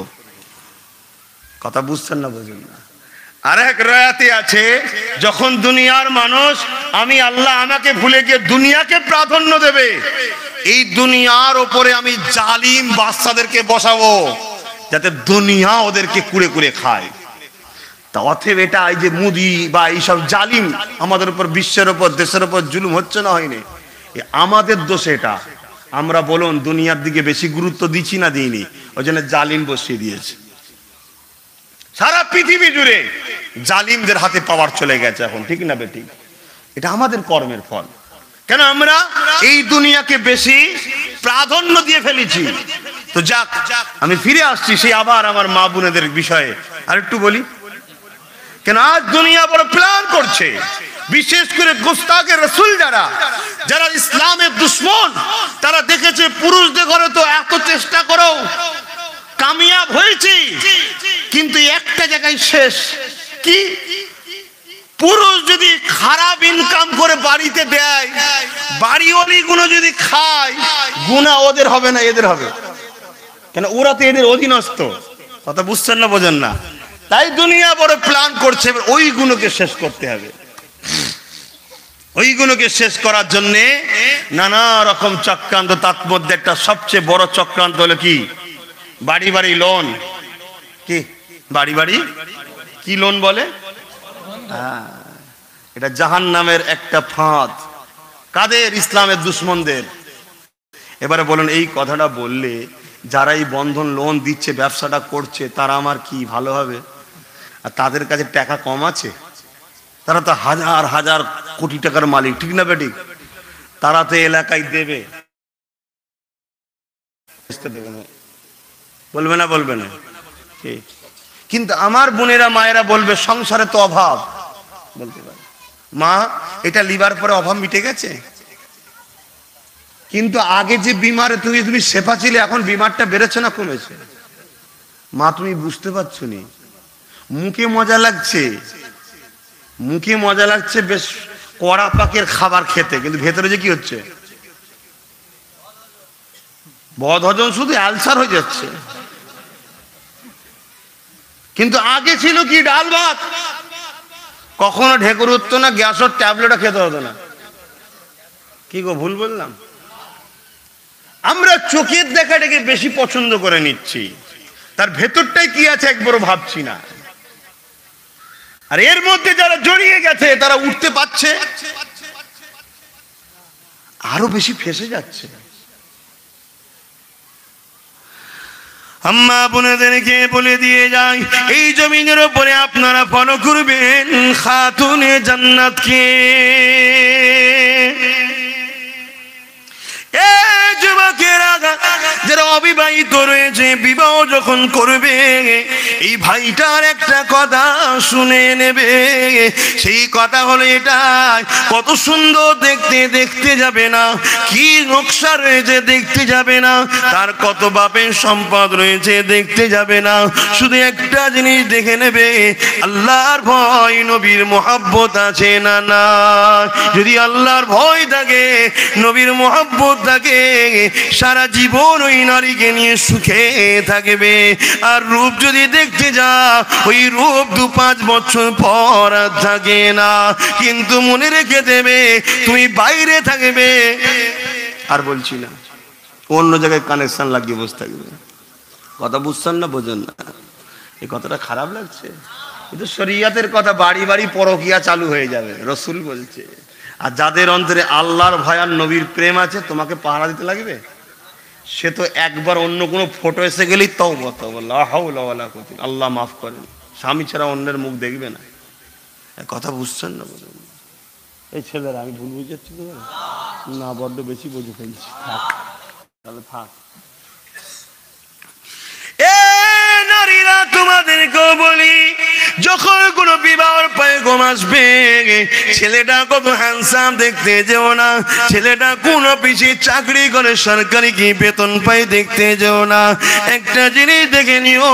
কথা বুঝছেন না? বুঝুন না। আর এক রায়াতে আছে, যখন দুনিয়ার মানুষ আমি আল্লাহ আমাকে ভুলে গিয়ে দুনিয়াকে প্রাধান্য দেবে, এই দুনিয়ার ওপরে আমি জালিম বাদশাদেরকে বসাবো, যাতে দুনিয়া ওদেরকে কুড়ে কুড়ে খায়। তা অতএব এটা এই যে মুদি বা এইসব জালিম আমাদের উপর, বিশ্বের উপর, দেশের উপর জুলুম হচ্ছে না, হয়নি, আমাদের দোষ এটা। আমরা বলুন দুনিয়ার দিকে বেশি গুরুত্ব দিচ্ছি না দিইনি, ওই জন্য জালিম বসিয়ে দিয়েছে। সারা পৃথিবী জুড়ে জালিমদের হাতে পাওয়ার চলে গেছে এখন, ঠিক না বেঠিক? এটা আমাদের কর্মের ফল। কেন আমরা এই দুনিয়াকে বেশি প্রাধান্য দিয়ে ফেলেছি। তো যাক, আমি ফিরে আসছি সেই আবার আমার মা বোনেদের বিষয়ে আর একটু বলি। কেন আজ দুনিয়া বড় প্ল্যান করছে, বিশেষ করে গুস্তাখে রাসূল যারা, যারা ইসলামের দুশমন, তারা দেখেছে পুরুষদের ঘরে তো এত চেষ্টা করো কামিয়াব হয়েছি, কিন্তু একটা জায়গায় শেষ। কি? পুরুষ যদি খারাপ ইনকাম করে বাড়িতে দেয়, বাড়িওয়ালি গুলো যদি খায়, গুনাহ ওদের হবে না, এদের হবে। কেন? ওরা তো এদের অধীনস্থ। কথা বুঝছেন না? বোঝেন না? তাই দুনিয়া বড় প্ল্যান করছে, ওই গুণকে শেষ করতে হবে। ওইগুলোকে শেষ করার জন্য নানা রকম চক্রান্ত। তার মধ্যে একটা সবচেয়ে বড় চক্রান্ত হলো কি? বাড়ি বাড়ি লোন। কি বাড়ি বাড়ি কি লোন বলে? এটা জাহান্নামের একটা ফাঁদ। কাদের? ইসলামের দুশমনদের। এবারে বলুন, এই কথাটা বললে যারা এই বন্ধন লোন দিচ্ছে, ব্যবসাটা করছে, তারা আমার কি ভালো হবে? আর তাদের কাছে টাকা কম আছে? তারা তো হাজার হাজার কোটি টাকার মালিক, ঠিক না বেঠিক? তারা তো এলাকায় দেবে, বলবে না? বলবে না? কিন্তু আমার বোনেরা মায়েরা বলবে সংসারে তো অভাব। বলতে পারে, মা এটা লিবার পরে অভাব মিটে গেছে। কিন্তু আগে যে বিমারে তুমি সেফা ছিলে, এখন বিমারটা বেড়েছে না কমেছে? মা তুমি বুঝতে পারছো নি? মুখে মজা লাগছে, মুখে মজা লাগছে বেশ কড়া পাকের খাবার খেতে, কিন্তু ভেতরে যে কি হচ্ছে? বদহজম, শুধু আলসার হয়ে যাচ্ছে। কিন্তু আগে ছিল কি? ডাল ভাত, কখনো ঢেকুর উঠতো না, গ্যাসের ট্যাবলেটও খেতে হতো না। কি গো, ভুল বললাম? আমরা চোখের দেখাটাকে বেশি পছন্দ করে নিচ্ছি, তার ভেতরটাই কি আছে একবারও ভাবছি না। আর এর মধ্যে যারা জড়িয়ে গেছে তারা উঠতে পারছে, আরো বেশি ফেসে যাচ্ছে। আম্মা বোনেদেরকে বলে দিয়ে যায়, এই জমিনের উপরে আপনারা ফলো করবেন খাতুনে জান্নাতকে। যুবকেরা যারা অবিবাহিত রয়েছে, বিবাহ যখন করবে এই ভাইটার একটা কথা শুনে নেবে। সেই কথা হলো এটা, কত সুন্দর দেখতে, দেখতে যাবে না, কি নকশা রয়েছে দেখতে যাবে না, তার কত বাপের সম্পদ রয়েছে দেখতে যাবে না, শুধু একটা জিনিস দেখে নেবে, আল্লাহর ভয় নবীর মোহাব্বত আছে না না। যদি আল্লাহর ভয় থাকে, নবীর মোহাব্বত থাকে, সারা জীবন ওই নারীকে নিয়ে সুখে থাকবে। আর রূপ যদি দেখতে যা, ওই রূপ 2-5 বছর পর থাকে না। কিন্তু মনে রেখে দেবে, তুমি বাইরে থাকবে, আর বলছি না, অন্য জায়গায় কানেকশন লাগিয়ে বসে থাকবে। কথা বুঝছেন না, বোঝেন না? এই কথাটা খারাপ লাগছে, কিন্তু শরিয়াতের কথা। বাড়ি বাড়ি পরকিয়া চালু হয়ে যাবে, রসুল বলছে। আর যাদের অন্তরে আল্লাহর ভয় আর নবীর প্রেম আছে, তোমাকে পাহারা দিতে লাগবে? সে তো একবার অন্য কোনো ফটো এসে গেলেই তওবা তওবা, লা হাওলা ওয়ালা কুওয়াতা, আল্লাহ মাফ করেন, স্বামী ছাড়া অন্যের মুখ দেখবে না। কথা বুঝছেন না? এই ছেলেরা, আমি ভুল বুঝাচ্ছি তো না? বড্ড বেশি বুঝে ফেলছি, থাক তাহলে থাক। নারীরা, তোমাদেরকেও বলি, যখন কোনো বিবাহের পয়গাম আসবে, ছেলেটা কত হ্যান্ডসাম দেখতে যেও না, ছেলেটা কোন অফিসে চাকরি করে সরকারি কি বেতন পাই দেখতে যেও না। একটা জিনিস দেখে নিও,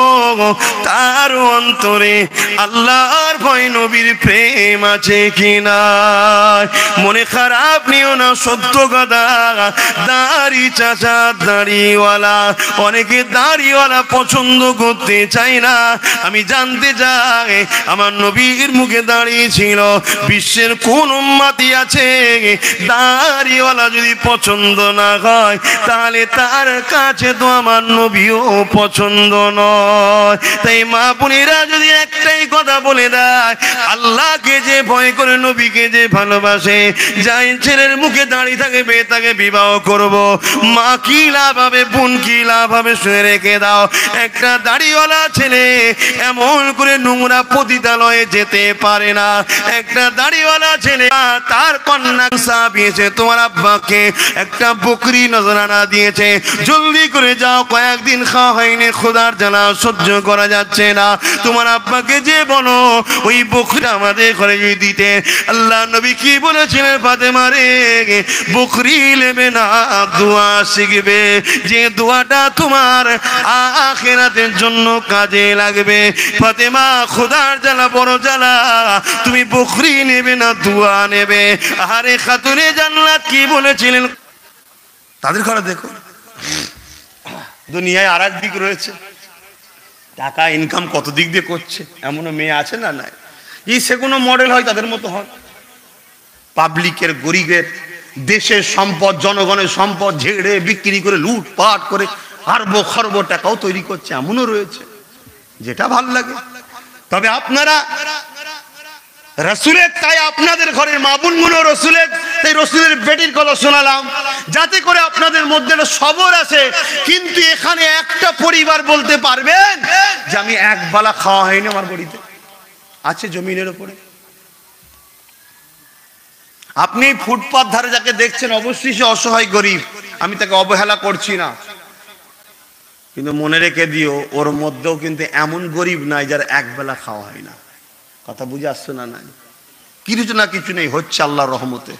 তার অন্তরে আল্লাহর ভয় নবীর প্রেম আছে কিনা। মনে খারাপ নিও না, সত্য কথা। দাড়ি চাচা, দাড়িওয়ালা, অনেকে দাড়িওয়ালা পছন্দ করতে চাই না। আমি জানতে চাই, আমার নবীর মুখে দাঁড়িয়ে ছিল, বিশ্বের কোন উম্মতি আছে দাড়িওয়ালা যদি পছন্দ না হয়, তাহলে তার কাছে তো আমার নবীও পছন্দ নয়। তাই মা বোনেরা যদি একটাই কথা বলে দেয়, আল্লাহকে যে ভয় করে, নবীকে যে ভালোবাসে, যাই ছেলের মুখে দাঁড়িয়ে থাকবে তাকে বিবাহ করব। মা কি লাভ হবে, বোন কি লাভ হবে, শুনে রেখে দাও। একটা দাড়িওয়ালা ছেলে এমন করে নোংরা পতিতালয়ে যেতে পারে না। একটা দাড়িওয়ালা ছেলে তার কন্যা সাবিয়েছে, তোমার আব্বাকে একটা বকরি নজরানা দিয়েছে, জলদি করে যাও, কয়েকদিন খাওয়া হয়নি, খোদার জ্বালা সহ্য করা যাচ্ছে না, তোমার আব্বাকে যে বলো ওই বকরি আমাদের ঘরে যদি দিতে। আল্লাহ নবী কি বলেছিলেন ফাতেমা রে, বকরি নেবে না, দোয়া শিখবে, যে দোয়াটা তোমার আখিরাতের জন্য কাজে লাগবে। ফাতেমা, খোদার জ্বালা বড় জ্বালা, তুমি বকরি নেবে না, দোয়া নেবে। আরে খাতুনে জান্নাত কি বলেছিলেন? তাদের ঘরে দেখো, দুনিয়ায় আর এক দিক রয়েছে, টাকা ইনকাম কত দিক দিয়ে করছে, এমনও মেয়ে আছে না? নাই, এই সে কোনো মডেল হয় তাদের মতো হয়। পাবলিকের, গরিবের, দেশের সম্পদ, জনগণের সম্পদ ঝেড়ে বিক্রি করে, লুটপাট করে আরব খরব টাকাও তৈরি করছে, এমনও রয়েছে, যেটা ভাল লাগে। তবে আপনারা রসুলের, তাই আপনাদের ঘরের মা বোনগুলো রসুলের, তাই রসুলের বেটির কথা শোনালাম, যাতে করে আপনাদের মধ্যে সবর আছে। কিন্তু এখানে একটা পরিবার বলতে পারবেন যে আমি এক বেলা খাওয়া হয়নি আমার বাড়িতে, আছে জমিনের উপরে। আপনি ফুটপাত ধারে যাকে দেখছেন, অবশ্যই সে অসহায় গরিব, আমি তাকে অবহেলা করছি না, কিন্তু মনে রেখে দিও, ওর মধ্যেও কিন্তু এমন গরিব নাই যার এক বেলা খাওয়া হয় না। কথা বুঝে আসছে না? নাই, কিছু না কিছু নেই, হচ্ছে আল্লাহর রহমতে।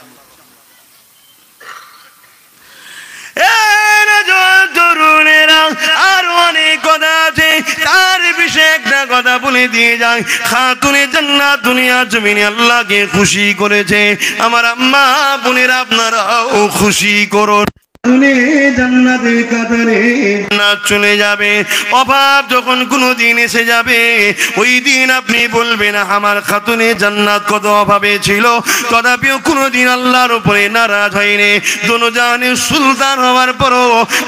আর অনেক কথা আছে, তার বিষয়ে একটা কথা বলে দিয়ে যায়। খাতুনে জান্নাত দুনিয়া জমিনে আল্লাহকে খুশি করেছে। আমার আম্মা বোনেরা, আপনারাও খুশি করুন। জান্নাতের কাতারে জান্নাত চলে যাবে। অভাব যখন কোনোদিন এসে যাবে, ওই দিন আপনি বলবেন আমার খাতুনে জান্নাত কত অভাবে ছিল, তথাপিও কোনোদিন আল্লাহর উপরে নারাজ হয়নি। দোনোজাহানের সুলতান হওয়ার পরও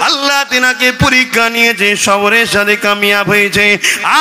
আল্লাহ তেনাকে পরীক্ষা নিয়েছে, সবরের সাথে কামিয়াব হয়েছে।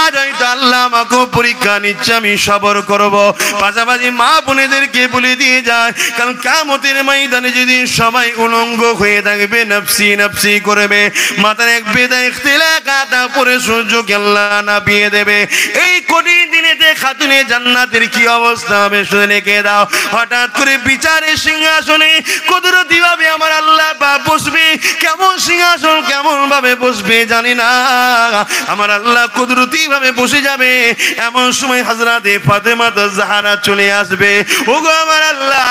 আজ হয়তো আল্লাহ আমাকেও পরীক্ষা নিচ্ছে, আমি সবর করব। পাশাপাশি মা বোনেদেরকে বলে দিয়ে যায়, কারণ কিয়ামতের ময়দানে যেদিন সবাই উলঙ্গ হয়ে থাকবে, নফসি নফসি করবে, মাথার এক বেদা ইখতিলা কাটা পরে সূর্যকে আল্লাহ নাপিয়ে দেবে। এই কঠিন দিনেতে খাতুনে জান্নাতের কি অবস্থা হবে শুনে রেখে দাও। হঠাৎ করে বিচারের সিংহাসনে কুদরতি ভাবে আমার আল্লাহ পাক বসবে। কেমন সিংহাসন, কেমন ভাবে বসবে জানি না, আমার আল্লাহ কুদরতি ভাবে বসে যাবে। এমন সময় হযরতে ফাতেমা জাহরা চলে আসবে। ওগো আমার আল্লাহ,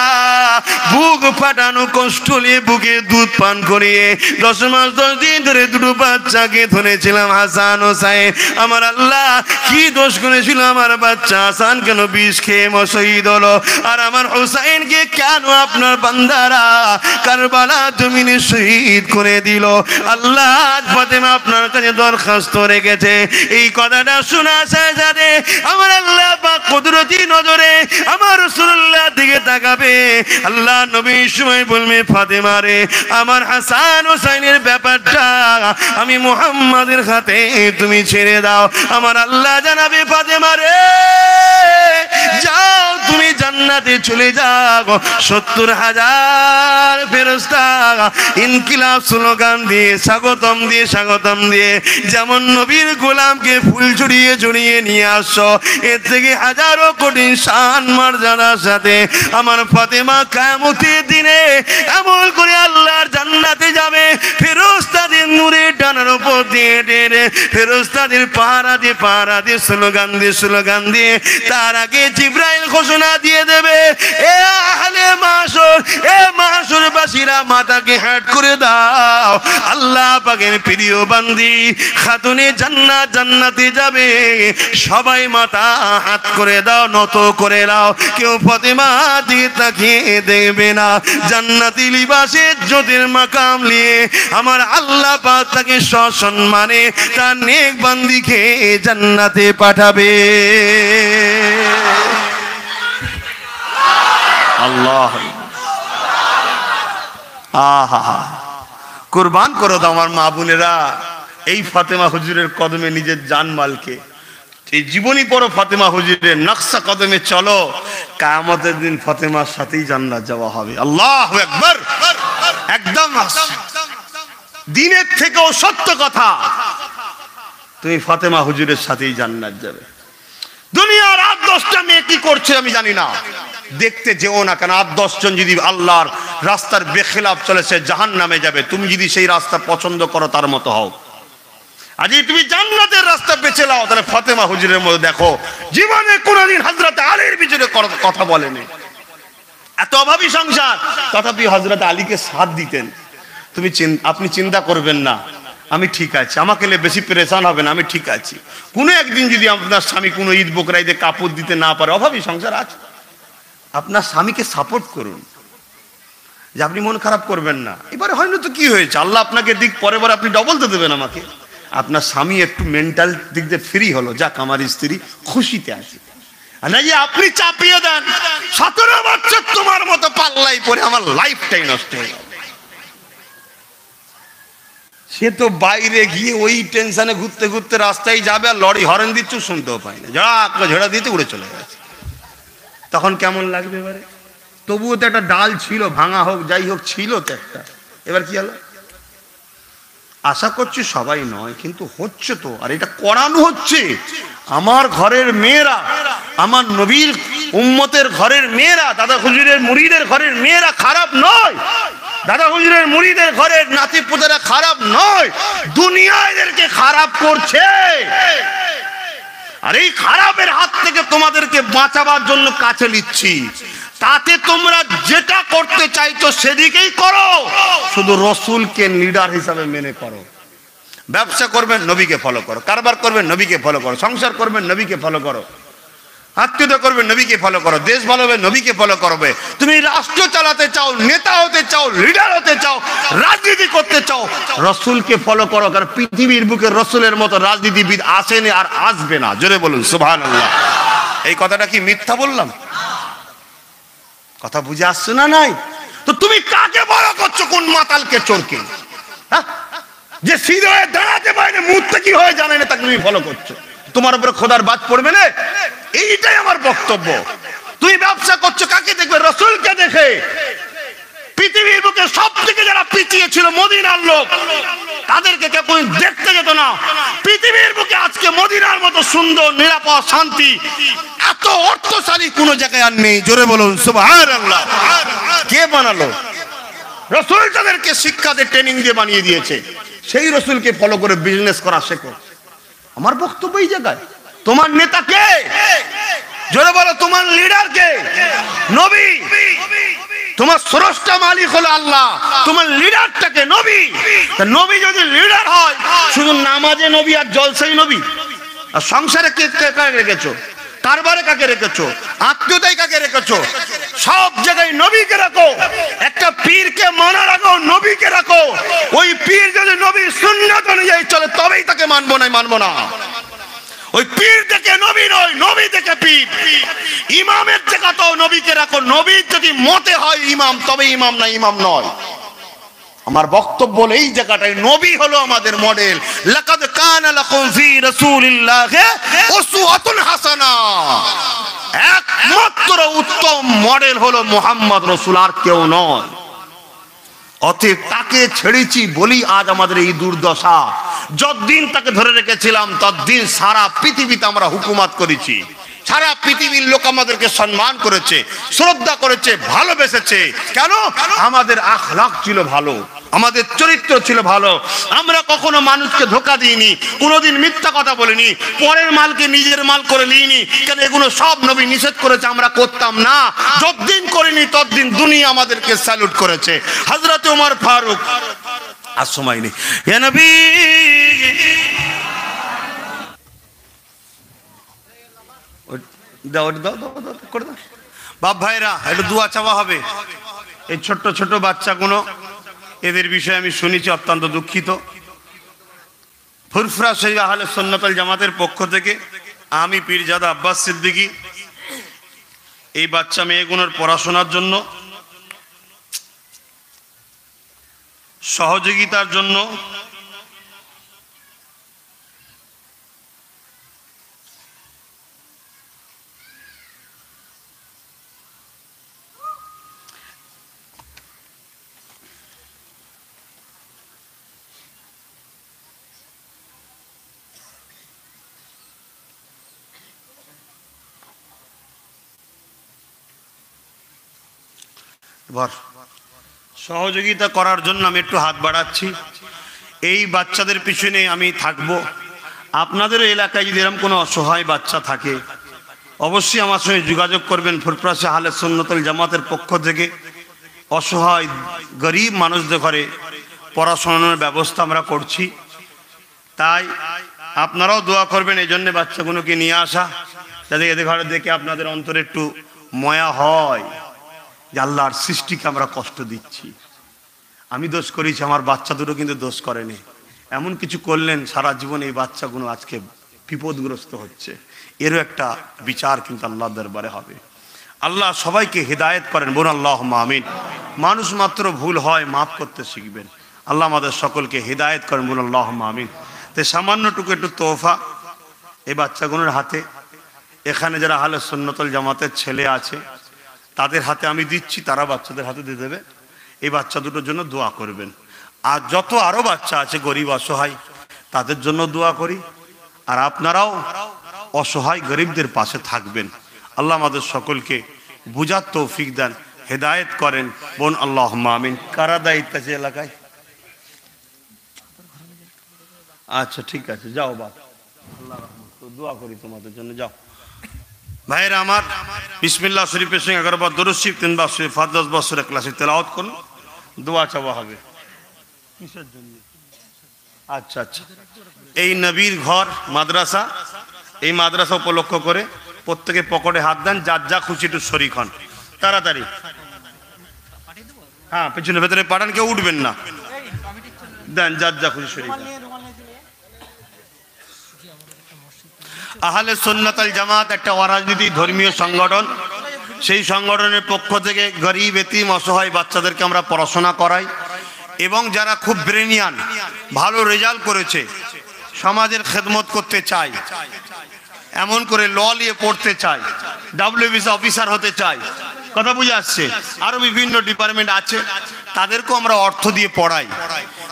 বুক ফাটানো কষ্ট নিয়ে বুকে দুধ পান করিয়ে 10 মাস 10 দিন ধরে দুটো বাচ্চাকে ধরেছিলাম, হাসান হোসাইন। আমার আল্লাহ কি দোষ করেছিল আমার বাচ্চা হাসান, কেন বিষ খেয়ে শহীদ হলো? আর আমার হোসাইনকে কেন আপনার বান্দারা কারবালা জমিনে শহীদ করে দিল? আল্লাহ ফাতেমা আপনার কাছে দরখাস্ত রেখেছে। এই কথাটা শোনা সাথে আমার আল্লাহ পাক কুদরতি নজরে আমার রাসূলুল্লাহ দিকে তাকাবে। আল্লাহ নবী সময় বলবে, ফাতেমা রে, আমার হাসান হোসাইনের ব্যাপারটা আমি মুহাম্মাদের হাতে তুমি ছেড়ে দাও। আমার আল্লাহ জানাবে, ফাতেমা রে, যাও তুমি জান্নাতে চলে যাও। 70,000 ফেরেশতা ইনকিলাব স্লোগান দিয়ে স্বাগতম দিয়ে যেমন নবীর গোলামকে ফুল জড়িয়ে জড়িয়ে নিয়ে আসছো, এর থেকে হাজারো কোটি শান মর্যাদার সাথে আমার ফাতেমা কিয়ামতের দিনে এমন করে আল্লাহর জান্নাতে যাবে। ফেরেশতাদের নূরের ডানার উপর দিয়ে ফেরেশতাদের পাহারা দিয়ে স্লোগান দিয়ে তার আগে জিবরাইল ঘোষণা দিয়ে দেবে, এ আহলে মাশর, এ মাশরবাসীরা মাথাকে হেঁট করে দাও। আল্লাহ পাকের প্রিয় বান্দি খাতুনে জান্নাতে যাবে, সবাই মাথা হাত করে দাও, নত করে দাও। কেউ ফাতেমা দিয়ে তাকিয়ে দেখবে না। জান্নাতি লিবাসে জ্যোতির মাকাম নিয়ে আমার আল্লাহ পাক তাকে সসম্মানে তার নেক বান্দিকে জান্নাতে পাঠাবে। আল্লাহ আহা, কুরবান করে দাও আমার মা বোনেরা এই ফাতেমা হুজুরের কদমে নিজের জানমালকে। এই জীবনী পড়ো ফাতেমা হুজুরের নকশা কদমে চলো, কিয়ামতের দিন ফাতেমার সাথেই জান্নাত যাওয়া হবে। আল্লাহু আকবার। একদম দিনের থেকেও সত্য কথা, তুমি ফাতেমা হুজুরের সাথেই জান্নাত যাবে। দুনিয়ার 8-10টা মেয়ে কি করছে আমি জানি না, দেখতে যেও না কেন। 8-10 জন যদি আল্লাহর রাস্তার বেখিলাফ চলেছে জাহান্নামে যাবে। তুমি যদি সেই রাস্তা পছন্দ করো তার মতো হও। আর যদি তুমি জান্নাতের রাস্তা বেছে নাও, তাহলে ফাতেমা হুজুরের মধ্যে দেখো জীবনে কোনোদিন হযরত আলীর পিছনে কথা বলেনি। এত অভাবী সংসার, তথাপি হযরত আলীকে সাথ দিতেন। আপনি চিন্তা করবেন না, আমি ঠিক আছি, আমাকে বেশি পেরেশান হবে না, আমি ঠিক আছি। কোনো একদিন যদি আপনার স্বামী কোনো ঈদ বকরা ঈদে কাপড় দিতে না পারে, অভাবী সংসার আছে, আপনার স্বামীকে সাপোর্ট করুন, যে আপনি মন খারাপ করবেন না। এবারে হয়নি তো কি হয়েছে, আল্লাহ আপনাকে দিক, পরের বার আপনি ডবল তো দেবেন আমাকে। আপনার স্বামী একটু মেন্টাল দিক দিয়ে ফ্রি হলো, যাক আমার স্ত্রী খুশিতে আছে। আর না যে আপনি চাপিয়ে দেন, 17 বছর তোমার মতো পাল্লাই পরে আমার লাইফটাই নষ্ট হয়ে গেল। সে তো বাইরে গিয়ে ওই টেনশনে ঘুরতে ঘুরতে রাস্তায় যাবে, আর লরি হরেন দিচ্ছ শুনতেও পাই না, ঝড়া দিতে উড়ে চলে গেছে। তখন কেমন লাগবে এবারে? তবুও তো একটা ডাল ছিল, ভাঙা হোক যাই হোক ছিল তো একটা, এবার কি হলো? আশা করছি সবাই নয়, কিন্তু হচ্ছে তো, আর এটা করানো হচ্ছে। আমার ঘরের মেয়েরা, আমার নবীর উম্মতের ঘরের মেয়েরা, দাদা হুজুরের মুরিদের ঘরের মেয়েরা খারাপ নয়, দাদা হুজুরের মুরিদের ঘরের নাতি পুতেরা খারাপ নয়, দুনিয়া এদেরকে খারাপ করছে। আর এই খারাপের হাত থেকে তোমাদেরকে বাঁচাবার জন্য কাছে নিচ্ছি। তাতে তোমরা যেটা করতে চাইছো সেদিকেই করো, শুধু রসুলকে লিডার হিসাবে মেনে করো। ব্যবসা করবেন নবীকে ফলো করো, কারবার করবেন নবীকে ফলো করো, সংসার করবেন নবীকে ফলো করো। আত্মীয়তা করবে, নবীকে ফলো করো। দেশ ভালো হবে, নবীকে ফলো করবে। তুমি রাষ্ট্র চালাতে চাও, নেতা হতে চাও, লিডার হতে চাও, রাজনীতি করতে চাও, রসুলকে ফলো করো। কারণ পৃথিবীর বুকে রসুলের মতো রাজনীতিবিদ আসেনি আর আসবে না। জোরে বলুন সুবহানাল্লাহ। এই কথাটা কি মিথ্যা বললাম? কথা বুঝে আসছে না? নাই তো তুমি কাকে ফলো করছো? কোন মাতালকে, চোরকে? যে সিধে হয়ে দাঁড়াতে পারে না, মুহূর্তে কি হয়ে জানে না, তাকে তুমি ফলো করছো। তোমার উপরে খোদার বাদ পড়বে না। এইটাই আমার বক্তব্য। তুমি ব্যবসা করছো কাকে দেখবে? রসুলকে দেখে। পৃথিবীর বুকে সব থেকে যারা পিছিয়ে ছিল মদিনার লোক, তাদেরকে কেউ দেখতে যেত না। পৃথিবীর বুকে আজকে মদিনার মতো সুন্দর, নিরাপদ, শান্তি, এত অর্থশালী কোন জায়গায় আর নেই। জোরে বলুন সুবহানাল্লাহ। কে বানালো? রসুল তাদেরকে শিক্ষা দিয়ে, ট্রেনিং দিয়ে বানিয়ে দিয়েছে। সেই রসুলকে ফলো করে বিজনেস করা শেখো। আমার বক্তব্য এই জায়গায়। তোমার নেতা কে? জোরে বলো। তোমার লিডার কে? নবী। তোমার স্রষ্টা মালিক হলো আল্লাহ, তোমার লিডারটাকে নবী। নবী যদি লিডার হয়, শুধু নামাজে নবী আর জলসাই নবী? আর সংসারে কে রেখেছো? কারবারে কাকে রেখেছো? আত্মীয়তায় কাকে রেখেছো? সব জায়গায় নবীকে রাখো। একটা পীরকে মানা রাখো, নবীকে রাখো। ওই পীর যদি নবীর সুন্নাত অনুযায়ী চলে, তবেই তাকে মানবো, না মানবো না। ওই পীর থেকে নবী নয়, নবী থেকে পীর। ইমামের জায়গাতেও নবীকে রাখো। নবীর যদি মতে হয় ইমাম, তবে ইমাম, না ইমাম নয়। আমার বক্তব্য হলো এই জায়গাটায় নবী হলো আমাদের মডেল। লাকাদ কানা লাকুম ফি রাসূলিল্লাহি উসওয়াতুন হাসানা। একমাত্র উত্তম মডেল হলো মুহাম্মদ রাসূল, আর কেউ নয়। অতএব তাকে ছেড়েছি বলি আজ আমাদের এই দুর্দশা। যতদিন তাকে ধরে রেখেছিলাম, ততদিন সারা পৃথিবীতে আমরা হুকুমত করেছি। সারা পৃথিবীর লোক আমাদেরকে সম্মান করেছে, শ্রদ্ধা করেছে, ভালোবেসেছে। কেন? আমাদের আখলাক ছিল ভালো, আমাদের চরিত্র ছিল ভালো। আমরা কখনো মানুষকে ধোঁকা দিইনি, কোনোদিন মিথ্যা কথা বলিনি, পরের মালকে নিজের মাল করে নিইনি। কেন? এগুলো সব নবী নিষেধ করেছে, আমরা করতাম না। যতদিন করিনি ততদিন দুনিয়া আমাদেরকে স্যালুট করেছে। হযরত ওমর ফারুক, আর সময় নেই, ইয়া নবী বাপ ভাইরা, একটু দোয়া চাওয়া হবে। এই ছোট্ট ছোট বাচ্চাগুলো, এদের বিষয়ে আমি শুনেছি, অত্যন্ত দুঃখিত। ফুরফুরা শরীফ আহলে সুন্নাত ওয়াল জামাতের পক্ষ থেকে আমি পীরজাদা আব্বাস সিদ্দিকী এই বাচ্চা মেয়েগুলোর পড়াশোনার জন্য, সহযোগিতার জন্য সহযোগিতা করার জন্য আমি একটু হাত বাড়াচ্ছি। এই বাচ্চাদের পিছনে আমি থাকব। আপনাদের এলাকায় যদি এরকম কোনো অসহায় বাচ্চা থাকে, অবশ্যই আমার সঙ্গে যোগাযোগ করবেন। ফুরফুরা আহলে সুন্নাত ওয়াল জামাতের পক্ষ থেকে অসহায় গরিব মানুষদের ঘরে পড়াশোনার ব্যবস্থা আমরা করছি। তাই আপনারাও দোয়া করবেন এই জন্য, বাচ্চাগুলোকে নিয়ে আসা, যাতে এদের ঘরে দেখে আপনাদের অন্তরে একটু ময়া হয় যে আল্লাহর সৃষ্টিকে আমরা কষ্ট দিচ্ছি। আমি দোষ করেছি, আমার বাচ্চা দুটো কিন্তু দোষ করেনি। এমন কিছু করলেন, সারা জীবন এই বাচ্চাগুলো আজকে বিপদগ্রস্ত হচ্ছে। এরও একটা বিচার কিন্তু আল্লাহর দরবারে হবে। আল্লাহ সবাইকে হেদায়েত করেন, বলুন আল্লাহুম্মা আমিন। মানুষ মাত্র ভুল হয়, মাফ করতে শিখবেন। আল্লাহ আমাদের সকলকে হেদায়েত করেন, বলুন আল্লাহুম্মা আমিন। তো সামান্যটুকু একটু তোহফা এই বাচ্চাগুলোর হাতে, এখানে যারা আহলে সুন্নাত ওয়াল জামাতের ছেলে আছে তাদের হাতে আমি দিচ্ছি, তারা বাচ্চাদের হাতে দিয়ে দেবে। এই বাচ্চা দুটোর জন্য দোয়া করবেন। আর যত আরো বাচ্চা আছে গরিব অসহায়, তাদের জন্য দোয়া করি। আর আপনারাও অসহায় গরিবদের পাশে থাকবেন। আল্লাহ আমাদের সকলকে বুঝার তৌফিক দেন, হেদায়েত করেন, বোন আল্লাহুম্মা আমিন। কারা দায়িত্ব আছে এলাকায়? আচ্ছা ঠিক আছে, যাও বাপ, আল্লাহ রহমত, দোয়া করি তোমাদের জন্য, যাও। ভাইরা আমার, বিসমিল্লাহ শরীফের সঙ্গে 11 বার দরুদ শরীফ, 3 বার সূরা ফাতিহা, 10 বার সূরা ইখলাস তেলাওয়াত করুন, দোয়া চাওয়া হবে। কিসের জন্য? আচ্ছা আচ্ছা, এই নবীর ঘর মাদ্রাসা, এই মাদ্রাসা উপলক্ষ করে প্রত্যেকে পকেটে হাত দেন, যার যা খুশি একটু শরিক হন তাড়াতাড়ি। হ্যাঁ, পেছনে ভেতরে পাঠান, কেউ উঠবেন না, দেন যার যা খুশি শরিক। আহলে সুন্নাত আল জামাত একটা অরাজনৈতিক ধর্মীয় সংগঠন। সেই সংগঠনের পক্ষ থেকে গরিব, এতিম, অসহায় বাচ্চাদেরকে আমরা পড়াশোনা করাই, এবং যারা খুব ব্রেনিয়ান, ভালো রেজাল্ট করেছে, সমাজের খেদমত করতে চায়, এমন করে ল নিয়ে পড়তে চায়, WBC অফিসার হতে চায়, কথা বুঝে আসছে, আরো বিভিন্ন ডিপার্টমেন্ট আছে, তাদেরকেও আমরা অর্থ দিয়ে পড়াই।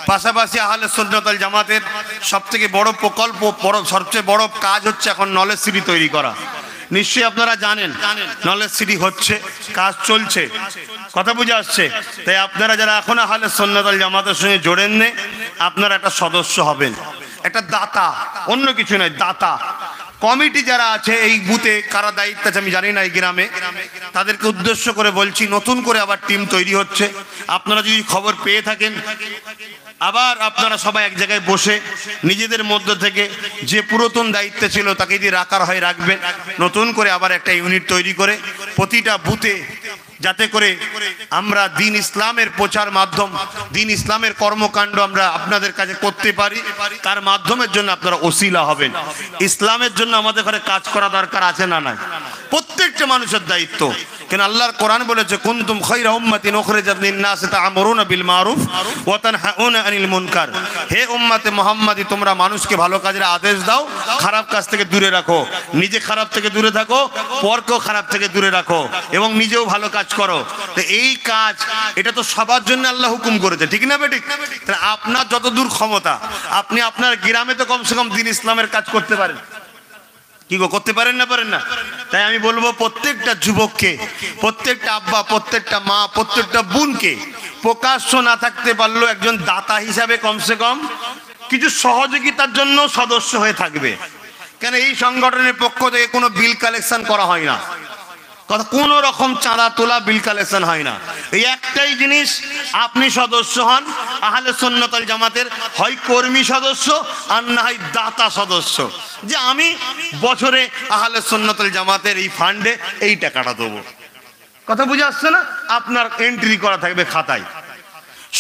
পাশাপাশি আহলে সুন্নাত আল জামাতের সবথেকে বড় প্রকল্প, সবচেয়ে বড় কাজ হচ্ছে এখন নলেজ সিটি তৈরি করা। নিশ্চয়ই আপনারা জানেন নলেজ সিটি হচ্ছে, কাজ চলছে, কথা বুঝে আসছে। তাই আপনারা যারা এখন আহলে সুন্নাত আল জামাতের সঙ্গে জোড়েন নে, আপনারা একটা সদস্য হবেন, একটা দাতা, অন্য কিছু নয়, দাতা। কমিটি যারা আছে এই বুথে, কারা দায়িত্ব আছে আমি জানি না, এই গ্রামে, তাদেরকে উদ্দেশ্য করে বলছি, নতুন করে আবার টিম তৈরি হচ্ছে। আপনারা যদি খবর পেয়ে থাকেন, আবার আপনারা সবাই এক জায়গায় বসে নিজেদের মধ্য থেকে যে পুরাতন দায়িত্ব ছিল তাকে যদি রাখার হয় রাখবেন, নতুন করে আবার একটা ইউনিট তৈরি করে প্রতিটা বুথে, যাতে করে আমরা দিন ইসলামের প্রচার মাধ্যম, দিন ইসলামের কর্মকাণ্ড আমরা আপনাদের কাছে করতে পারি, তার মাধ্যমের জন্য আপনারা ওসিলা হবেন। ইসলামের জন্য আমাদের ঘরে কাজ করা দরকার আছে না নাই? প্রত্যেকটা মানুষের দায়িত্ব। কেন আল্লাহর কোরআন বলেছে, কুনতুম খায়রা উম্মাতিন উখরিজাত লিন-নাস তা'মুরুনা বিল মারুফ ওয়া তানহাউনা আনিল মুনকার। হে উম্মতে মুহাম্মাদি, তোমরা মানুষকে ভালো কাজের আদেশ দাও, খারাপ কাজ থেকে দূরে রাখো, নিজে খারাপ থেকে দূরে থাকো, পরকেও খারাপ থেকে দূরে রাখো, এবং নিজেও ভালো কাজ করো। তো এই কাজ, এটা তো সবার জন্য আল্লাহ হুকুম করেছে, ঠিক না বেঠিক? তাহলে আপনার যতদূর ক্ষমতা, আপনি আপনার গ্রামে তো কমসে কম দিন ইসলামের কাজ করতে পারেন, কি গো, করতে পারেন না? পারেন না? তাই আমি বলবো প্রত্যেকটা যুবককে, প্রত্যেকটা আব্বা, প্রত্যেকটা মা, প্রত্যেকটা বোনকে প্রকাশ্য না থাকতে পারলেও একজন দাতা হিসাবে কমসে কম কিছু সহযোগিতার জন্য সদস্য হয়ে থাকবে। কেন এই সংগঠনের পক্ষ থেকে কোনো বিল কালেকশন করা হয় না, কোন রকম চাঁদা তোলা, বিল কালেকশন হয় না। এই একটাই জিনিস, আপনি সদস্য হন আহলে সুন্নাত আল জামাতের, হয় কর্মী সদস্য আর না হয় দাতা সদস্য, যে আমি বছরে আহলে সুন্নাত আল জামাতের এই ফান্ডে এই টাকাটা দেবো। কথা বুঝে আসছে না? আপনার এন্ট্রি করা থাকবে খাতায়,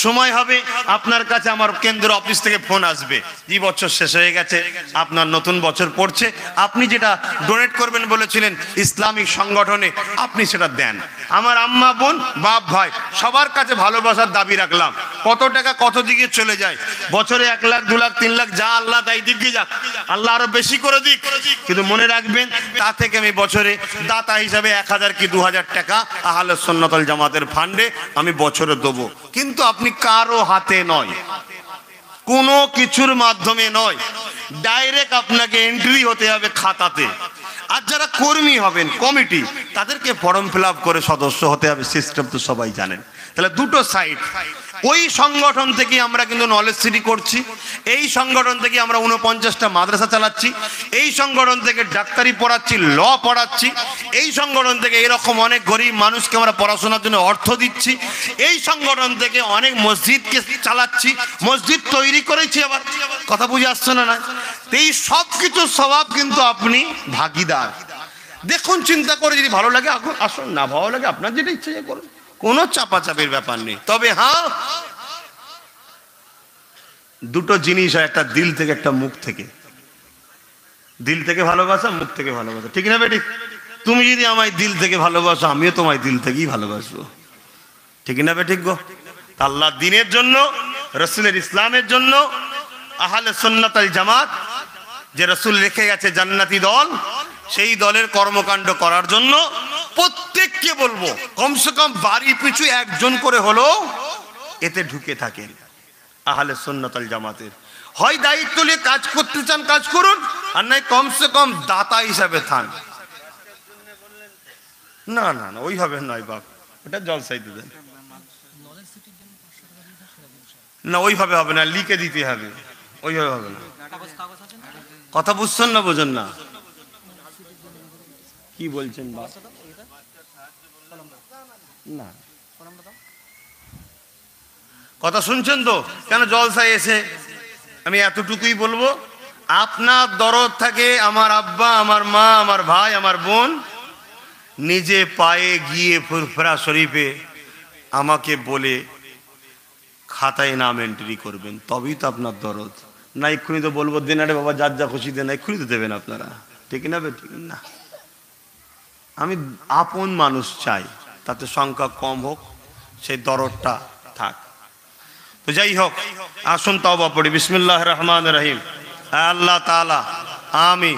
সময় হবে আপনার কাছে আমার কেন্দ্র অফিস থেকে ফোন আসবে, যে বছর শেষ হয়ে গেছে, আপনার নতুন বছর পড়ছে, আপনি যেটা ডোনেট করবেন বলেছিলেন ইসলামিক সংগঠনে, আপনি সেটা দেন। আমার আম্মা, বোন, বাপ, ভাই সবার কাছে ভালোবাসার দাবি রাখলাম। কত টাকা কত দিকে চলে যায়, বছরে 1 লাখ, 2 লাখ, 3 লাখ, যা আল্লাহ তাই দিক যাক, আল্লাহ আরো বেশি করে দিক, কিন্তু মনে রাখবেন তা থেকে আমি বছরে দাতা হিসাবে 1000 কি 2000 টাকা আহলে সুন্নাত আল জামাতের ফান্ডে আমি বছরে দেবো। কিন্তু আপনি কারো হাতে নয়, কোনো কিছুর মাধ্যমে নয়, ডাইরেক্ট আপনাকে এন্ট্রি হতে হবে খাতাতে। আর যারা কর্মী হবেন, কমিটি, তাদেরকে ফর্ম ফিল আপ করে সদস্য হতে হবে। সিস্টেম তো সবাই জানেন। তাহলে দুটো সাইড। ওই সংগঠন থেকে আমরা কিন্তু নলেজ সিটি করছি, এই সংগঠন থেকে আমরা 49টা মাদ্রাসা চালাচ্ছি, এই সংগঠন থেকে ডাক্তারি পড়াচ্ছি, ল পড়াচ্ছি, এই সংগঠন থেকে এরকম অনেক গরিব মানুষকে আমরা পড়াশোনার জন্য অর্থ দিচ্ছি, এই সংগঠন থেকে অনেক মসজিদকে চালাচ্ছি, মসজিদ তৈরি করেছি আবার। কথা বুঝে আসছে না? না, এই সব কিছু স্বভাব কিন্তু আপনি ভাগিদার। দেখুন, চিন্তা করে, যদি ভালো লাগে আসুন, না ভালো লাগে আপনার যেটা ইচ্ছে করুন, কোনো চাপাচাপির ব্যাপার নেই। তবে হ্যাঁ, দুটো জিনিস হয়, একটা দিল থেকে, একটা মুখ থেকে। দিল থেকে ভালোবাসা, মুখ থেকে ভালোবাসা, ঠিক না বেটি? তুমি যদি আমায় দিল থেকে ভালোবাসো, আমিও তোমায় দিল থেকেই ভালোবাসবো, ঠিক না বেঠিক গো? আল্লাহ দিনের জন্য, রসুলের ইসলামের জন্য, আহলে সুন্নাত আল জামাত যে রসুল রেখে গেছে জান্নাতি দল, সেই দলের কর্মকাণ্ড করার জন্য প্রত্যেককে বলবো কমসে কম বাড়ি পিছু একজন করে হলো এতে ঢুকে থাকেন আহলে সুন্নাত আল জামাতের। হয় দায়িত্ব নিয়ে কাজ করতে চান, কাজ করুন, আর নয় কমসে কম দাতা হিসাবে থান। না না না, ওইভাবে নয় বাপ, ওটা জলসাইতে দেন না, ওইভাবে হবে না, লিখে দিতে হবে, ওইভাবে হবে না। কথা বুঝছেন না? বোঝেন না? কি বলছেন বাপ? না, কথা শুনছেন তো? কেন জলসায় এসে আমি এতটুকুই বলবো, আপনার দরদ থাকে আমার আব্বা, আমার মা, আমার ভাই, আমার বোন নিজে পায়ে গিয়ে ফুরফুরা শরীফে আমাকে বলে খাতায় নাম এন্ট্রি করবেন, তবেই তো আপনার দরদ। না এক্ষুনি তো বলবো দেন, আরে বাবা যার যা খুশি দেন, এক্ষুনি তো দেবেন আপনারা, ঠিক না? ঠিক না? আমি আপন মানুষ চাই, তাতে সংখ্যা কম হোক, সেই দরদটা থাক। তো যাই হোক, আসুন তওবা পড়ি। বিসমিল্লাহির রহমানির রহিম। আল্লাহ তাআলা, আমি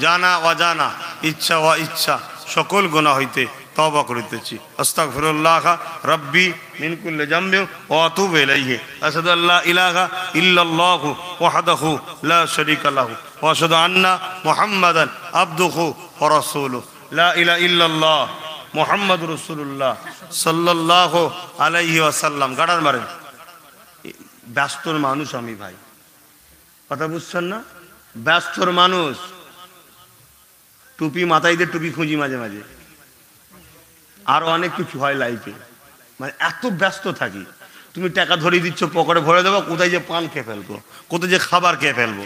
জানা অজানা, ইচ্ছা ও ইচ্ছা সকল গুনাহ হইতে তওবা করিতেছি। আস্তাগফিরুল্লাহ রাব্বি মিন কুল্লি যামবিন ওয়া আতুবু ইলাইহি। আশহাদু আল্লা ইলাহা ইল্লাল্লাহু ওয়াহদাহু লা শারীকা লাহু ওয়া আশহাদু আন্না মুহাম্মাদান আবদুহু ওয়া রাসূলুহু। লা ইলাহা ইল্লাল্লাহ মুহাম্মাদুর রাসূলুল্লাহ সাল্লাল্লাহু আলাইহি ওয়াসাল্লাম। গাড়ার মারেন। ব্যস্তর মানুষ আমি ভাই, কথা বুঝছেন না? ব্যস্তর মানুষ, টুপি মাথায় দিয়ে টুপি খুঁজি মাঝে মাঝে, আরো অনেক কিছু হয় লাইফে, মানে এত ব্যস্ত থাকি। তুমি টাকা ধরিয়ে দিচ্ছ, পকেটে ভরে দেবো, কোথায় যে পান খেয়ে ফেলবো, কোথায় যে খাবার খেয়ে ফেলবো,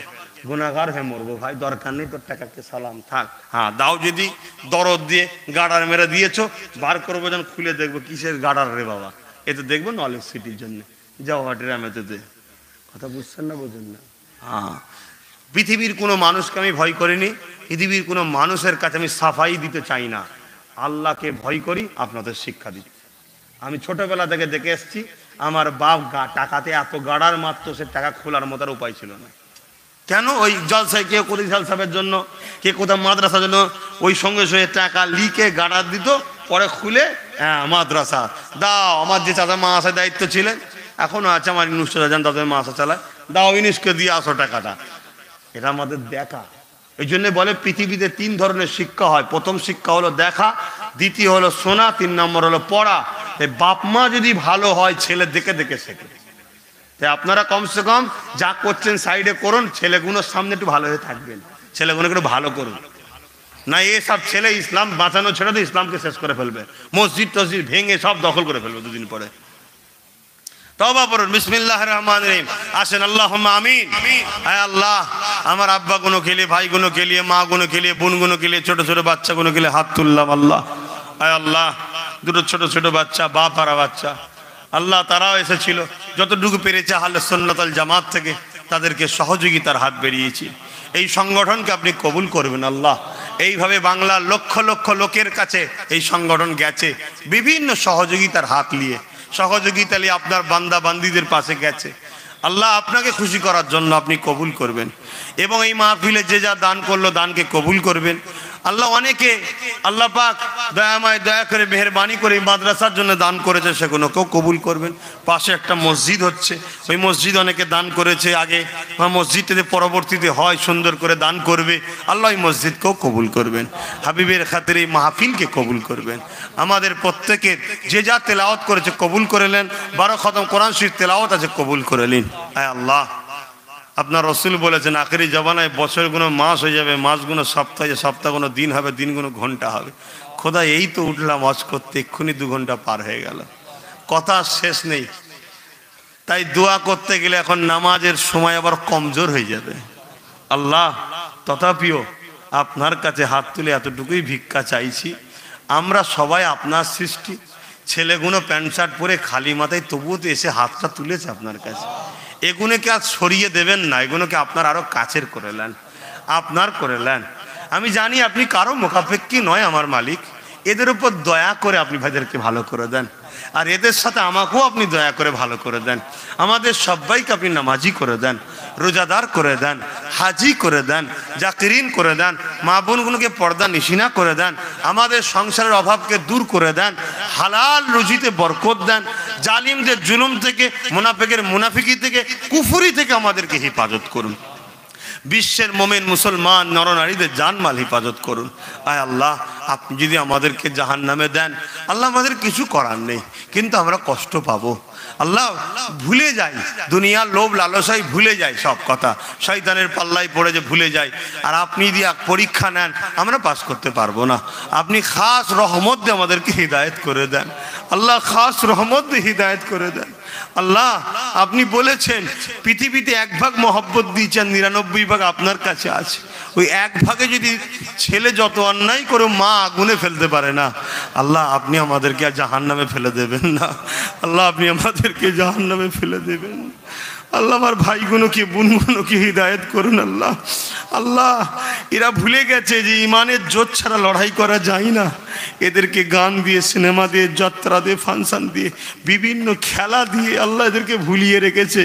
গুনাহগার হয়ে মরবো। ভাই দরকার নেই তোর টাকাকে সালাম, থাক। হ্যাঁ দাও, যদি দরদ দিয়ে গাডার মেরে দিয়েছো, বার করবো যখন খুলে দেখবো কিসের গাডার রে বাবা, এতে দেখবো নলেজ সিটির জন্য, যাও হাটেরামেতে দে। কথা বুঝছেন না? বোঝেন না? হ্যাঁ, পৃথিবীর কোনো মানুষকে আমি ভয় করিনি, পৃথিবীর কোনো মানুষের কাছে আমি সাফাই দিতে চাই না, আল্লাহকে ভয় করি, আপনাদের শিক্ষা দিই। আমি ছোটবেলা থেকে দেখে এসছি, আমার বাপ টাকাতে এত গাড়ার মারতো, সে টাকা খোলার মতো উপায় ছিল না। কেন? ওই জলসায় কে কোথায় জলসাবের জন্য, কে কোথাও মাদ্রাসার জন্য, ওই সঙ্গে সঙ্গে টাকা লিখে গাড়ার দিত, পরে খুলে হ্যাঁ মাদ্রাসা দাও। আমার যে চাচা মা আসার দায়িত্ব ছিলেন, এখনো আছে আমার ইনুসটা যান, তাদের মা আসা চালায়, দাও ইনুসকে দিয়ে আসো টাকাটা। এটা আমাদের দেখা। এই জন্য বলে পৃথিবীতে 3 ধরনের শিক্ষা হয়। প্রথম শিক্ষা হলো দেখা, দ্বিতীয় হলো শোনা, 3 নম্বর হলো পড়া। বাপ মা যদি ভালো হয়, ছেলে দেখে দেখে শেখে। তাই আপনারা কমসে কম যা করছেন সাইডে করুন, ছেলেগুলোর সামনে একটু ভালো হয়ে থাকবেন, ছেলেগুলোকে একটু ভালো করুন। না এসব ছেলে ইসলাম বাঁচানো ছেড়ে তো ইসলামকে শেষ করে ফেলবে, মসজিদ টসজিদ ভেঙে সব দখল করে ফেলবে 2 দিন পরে। তওবা পড়ুন। বিসমিল্লাহির রহমানির রহিম। আসেন আল্লাহুম্মা আমিন। আয় আল্লাহ, আমার আব্বা গুলো খেলিয়ে, ভাই গুলো খেলিয়ে, মা গুলো খেলিয়ে, বোন গুলো খেলিয়ে, ছোট ছোট বাচ্চা গুলো খেলিয়ে হাত তুললাম আল্লাহ। আয় আল্লাহ, 2 ছোট ছোট বাচ্চা, বাপ আর বাচ্চা, আল্লাহ তারাও এসেছিল, যতটুকু পেরেছে আহলে সুন্নাত ওয়াল জামাত থেকে তাদেরকে সহযোগিতার হাত বেরিয়েছি। এই সংগঠনকে আপনি কবুল করবেন আল্লাহ। এইভাবে বাংলার লক্ষ লক্ষ লোকের কাছে এই সংগঠন গেছে, বিভিন্ন সহযোগিতার হাত নিয়ে, সহযোগিতা নিয়ে আপনার বান্দা বান্দিদের পাশে গেছে। আল্লাহ আপনাকে খুশি করার জন্য আপনি কবুল করবেন, এবং এই মাহফিলে যে যা দান করলো দানকে কবুল করবেন আল্লাহ। অনেকে আল্লাহ পাক দয়াময় দয়া করে মেহেরবানি করে মাদ্রাসার জন্য দান করেছে, সেগুলোকেও কবুল করবেন। পাশে একটা মসজিদ হচ্ছে, ওই মসজিদ অনেকে দান করেছে আগে, মসজিদটাতে পরবর্তীতে হয়, সুন্দর করে দান করবে আল্লাহ। ওই মসজিদকেও কবুল করবেন, হাবিবের খাতিরে এই মাহফিলকে কবুল করবেন। আমাদের প্রত্যেকের যে যা তেলাওয়াত করেছে কবুল করে নেন। 12 খতম কোরআন শরীফ তেলাওয়াত আছে, কবুল করে নিন। আয় আল্লাহ, আপনার রসুল বলেছেন আখেরি জমানায় বছরগুলো মাস হয়ে যাবে, মাসগুলো সপ্তাহ, সপ্তাহগুলো দিন হবে, দিনগুলো ঘন্টা হবে। খোদা এই তো উঠলাম ওয়াজ করতে, এক্ষুনি 2 ঘন্টা পার হয়ে গেল, কথা শেষ নেই। তাই দোয়া করতে গেলে এখন নামাজের সময় আবার কমজোর হয়ে যাবে। আল্লাহ, তথাপিও আপনার কাছে হাত তুলে এতটুকুই ভিক্ষা চাইছি, আমরা সবাই আপনার সৃষ্টি, ছেলেগুলো প্যান্ট শার্ট পরে খালি মাথায় তবুও তো এসে হাতটা তুলেছে আপনার কাছে। এগুলোকে আজ সরিয়ে দেবেন না, এগুলোকে আপনার আরো কাছের করে নেন, আপনার করে নেন। আমি জানি আপনি কারো মুখাপেক্ষী নয় আমার মালিক, এদের উপর দয়া করে আপনি ভাইদেরকে ভালো করে দেন, আর এদের সাথে আমাকেও আপনি দয়া করে ভালো করে দেন। আমাদের সবাইকে আপনি নামাজি করে দেন, রোজাদার করে দেন, হাজি করে দেন, জাকিরিন করে দেন, মা বোনগুলোকে পর্দা নিশিনা করে দেন, আমাদের সংসারের অভাবকে দূর করে দেন, হালাল রুজিতে বরকত দেন, জালিমদের জুলুম থেকে, মুনাফিকের মুনাফিকি থেকে, কুফরি থেকে আমাদেরকে হেফাজত করুন। বিশ্বের মোমেন মুসলমান নরনারীদের জানমাল হেফাজত করুন। আয় আল্লাহ, আপনি যদি আমাদেরকে জাহান্নামে দেন আল্লাহ, আমাদের কিছু করার নেই, কিন্তু আমরা কষ্ট পাবো আল্লাহ। ভুলে যাই দুনিয়ার লোভ লালসাই, ভুলে যাই সব কথা, শয়তানের পাল্লায় পড়ে যে ভুলে যাই। আর আপনি যদি পরীক্ষা নেন আমরা পাস করতে পারবো না, আপনি খাস রহমত দিয়ে আমাদেরকে হিদায়ত করে দেন আল্লাহ, খাস রহমত দিয়ে হিদায়ত করে দেন। আল্লাহ আপনি বলেছেন পৃথিবীতে 1 ভাগ মহব্বত দিয়েছেন, 99 ভাগ আপনার কাছে আছে। ওই 1 ভাগে যদি ছেলে যত অন্যায় করে মা আগুনে ফেলতে পারে না, আল্লাহ আপনি আমাদেরকে আর জাহান্নামে ফেলে দেবেন না। আল্লাহ আপনি আমাদেরকে জাহান্নামে ফেলে দেবেন। আল্লাহ আমার ভাইগুলোকে বোনগুলোকে হিদায়ত করুন। আল্লাহ আল্লাহ এরা ভুলে গেছে যে ইমানের জোর ছাড়া লড়াই করা যায় না। এদেরকে গান দিয়ে, সিনেমা দিয়ে, যাত্রা দিয়ে, ফাংশন দিয়ে, বিভিন্ন খেলা দিয়ে আল্লাহ এদেরকে ভুলিয়ে রেখেছে।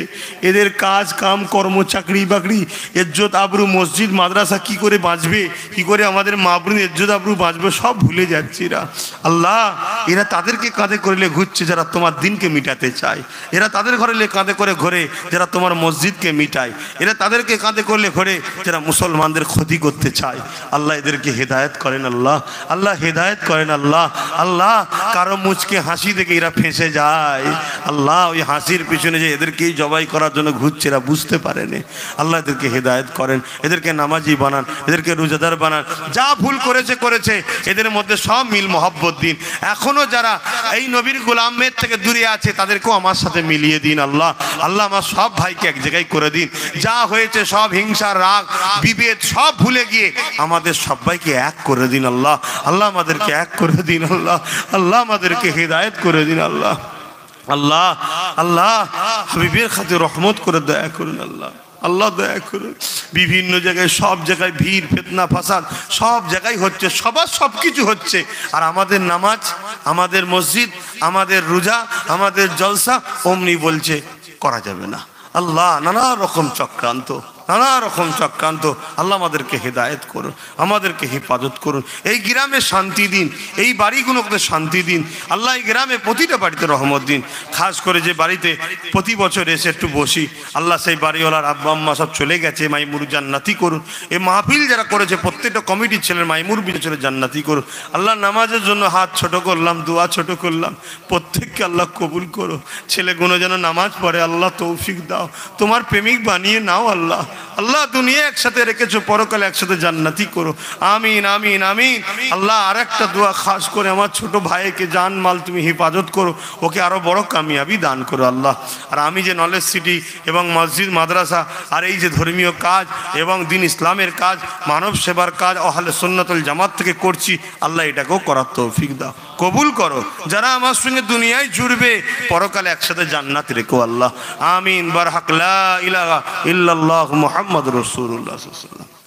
এদের কাজ কাম কর্ম, চাকরি বাকরি, ইজ্জত আবরু, মসজিদ মাদ্রাসা কি করে বাঁচবে, কি করে আমাদের মা বোন ইজ্জত আবরু বাঁচবে, সব ভুলে যাচ্ছে এরা। আল্লাহ এরা তাদেরকে কাঁধে করলে ঘুরছে যারা তোমার দিনকে মিটাতে চায়। এরা তাদের ঘরে কাঁধে করে ঘোরে যারা তোমার মসজিদকে মিটায়। এরা তাদেরকে কাঁধে করলে ঘোরে যারা মুসলমানদের ক্ষতি করতে চায়। আল্লাহ এদেরকে হেদায়েত করেন। আল্লাহ আল্লাহ হেদায়েত করেন। আল্লাহ আল্লাহ কারো মুচকে হাসি দেখে এরা ফেঁসে যায়। আল্লাহ ওই হাসির পিছনে যে এদেরকেই জবাই করার জন্য ঘুরছে এরা বুঝতে পারেনি। আল্লাহ এদেরকে হেদায়েত করেন, এদেরকে নামাজি বানান, এদেরকে রোজাদার বানান। যা ভুল করেছে করেছে, এদের মধ্যে সব মিল মহব্বত দিন। এখনো যারা এই নবীর গোলামের থেকে দূরে আছে তাদেরকেও আমার সাথে মিলিয়ে দিন। আল্লাহ আল্লাহ আমার সব ভাইকে এক জায়গায় করে দিন। যা হয়েছে সব হিংসা, রাগ, বিভেদ সব ভুলে গিয়ে আমাদের সবাইকে এক করে দিন। আল্লাহ আল্লাহ আমাদেরকে এক করে দিন। আল্লাহ আল্লাহ আমাদেরকে হিদায়েত করে দিন। আল্লাহ আল্লাহ আল্লাহ হাবিবের খাতির রহমত করে দয়া করুন। আল্লাহ আল্লাহ দয়া করুন। বিভিন্ন জায়গায় সব জায়গায় ভিড়, ফিতনা, ফাসাদ সব জায়গায় হচ্ছে, সবার সব কিছু হচ্ছে। আর আমাদের নামাজ, আমাদের মসজিদ, আমাদের রোজা, আমাদের জলসা অমনি বলছে করা যাবে না। আল্লাহ নানা রকম চক্রান্ত, নানা রকম চক্রান্ত। আল্লাহ আমাদেরকে হেদায়েত করুন, আমাদেরকে হেফাজত করুন। এই গ্রামে শান্তি দিন, এই বাড়িগুলোকে শান্তি দিন। আল্লাহ এই গ্রামে প্রতিটা বাড়িতে রহমত দিন। খাস করে যে বাড়িতে প্রতি বছর এসে একটু বসি, আল্লাহ সেই বাড়িওয়ালার আব্বা আম্মা সব চলে গেছে, মাইমুর জান্নাতি করুন। এই মাহফিল যারা করেছে প্রত্যেকটা কমিটির ছেলের মাইমুর বিচরে জান্নাতি করুন। আল্লাহ নামাজের জন্য হাত ছোট করলাম, দোয়া ছোট করলাম, প্রত্যেককে আল্লাহ কবুল করো। ছেলেগুলো যেন নামাজ পড়ে, আল্লাহ তৌফিক দাও। তোমার প্রেমিক বানিয়ে নাও। আল্লাহ আল্লাহ দুনিয়া একসাথে রেখেছো, পরকালে একসাথে জান্নাতি করো। আমিন আমিন আমিন। আল্লাহ আর একটা দোয়া খাস করে আমার ছোট ভাইকে জান মাল তুমি হেফাজত করো, ওকে আরো বড় কামিয়াবি দান করো। আল্লাহ আর আমি যে নলেজ সিটি এবং মসজিদ মাদ্রাসা আর এই যে ধর্মীয় কাজ এবং দিন ইসলামের কাজ, মানব সেবার কাজ আহলে সুন্নাতুল জামাত থেকে করছি, আল্লাহ এটাকেও করার তৌফিক দাও, কবুল করো। যারা আমার সঙ্গে দুনিয়ায় জুড়বে পরকালে একসাথে জান্নাত রেখো। আল্লাহ আমিন। বারহাক লা ইলাহা ইল্লাল্লাহু মুহাম্মাদুর রাসূলুল্লাহ সাল্লাল্লাহু আলাইহি ওয়াসাল্লাম।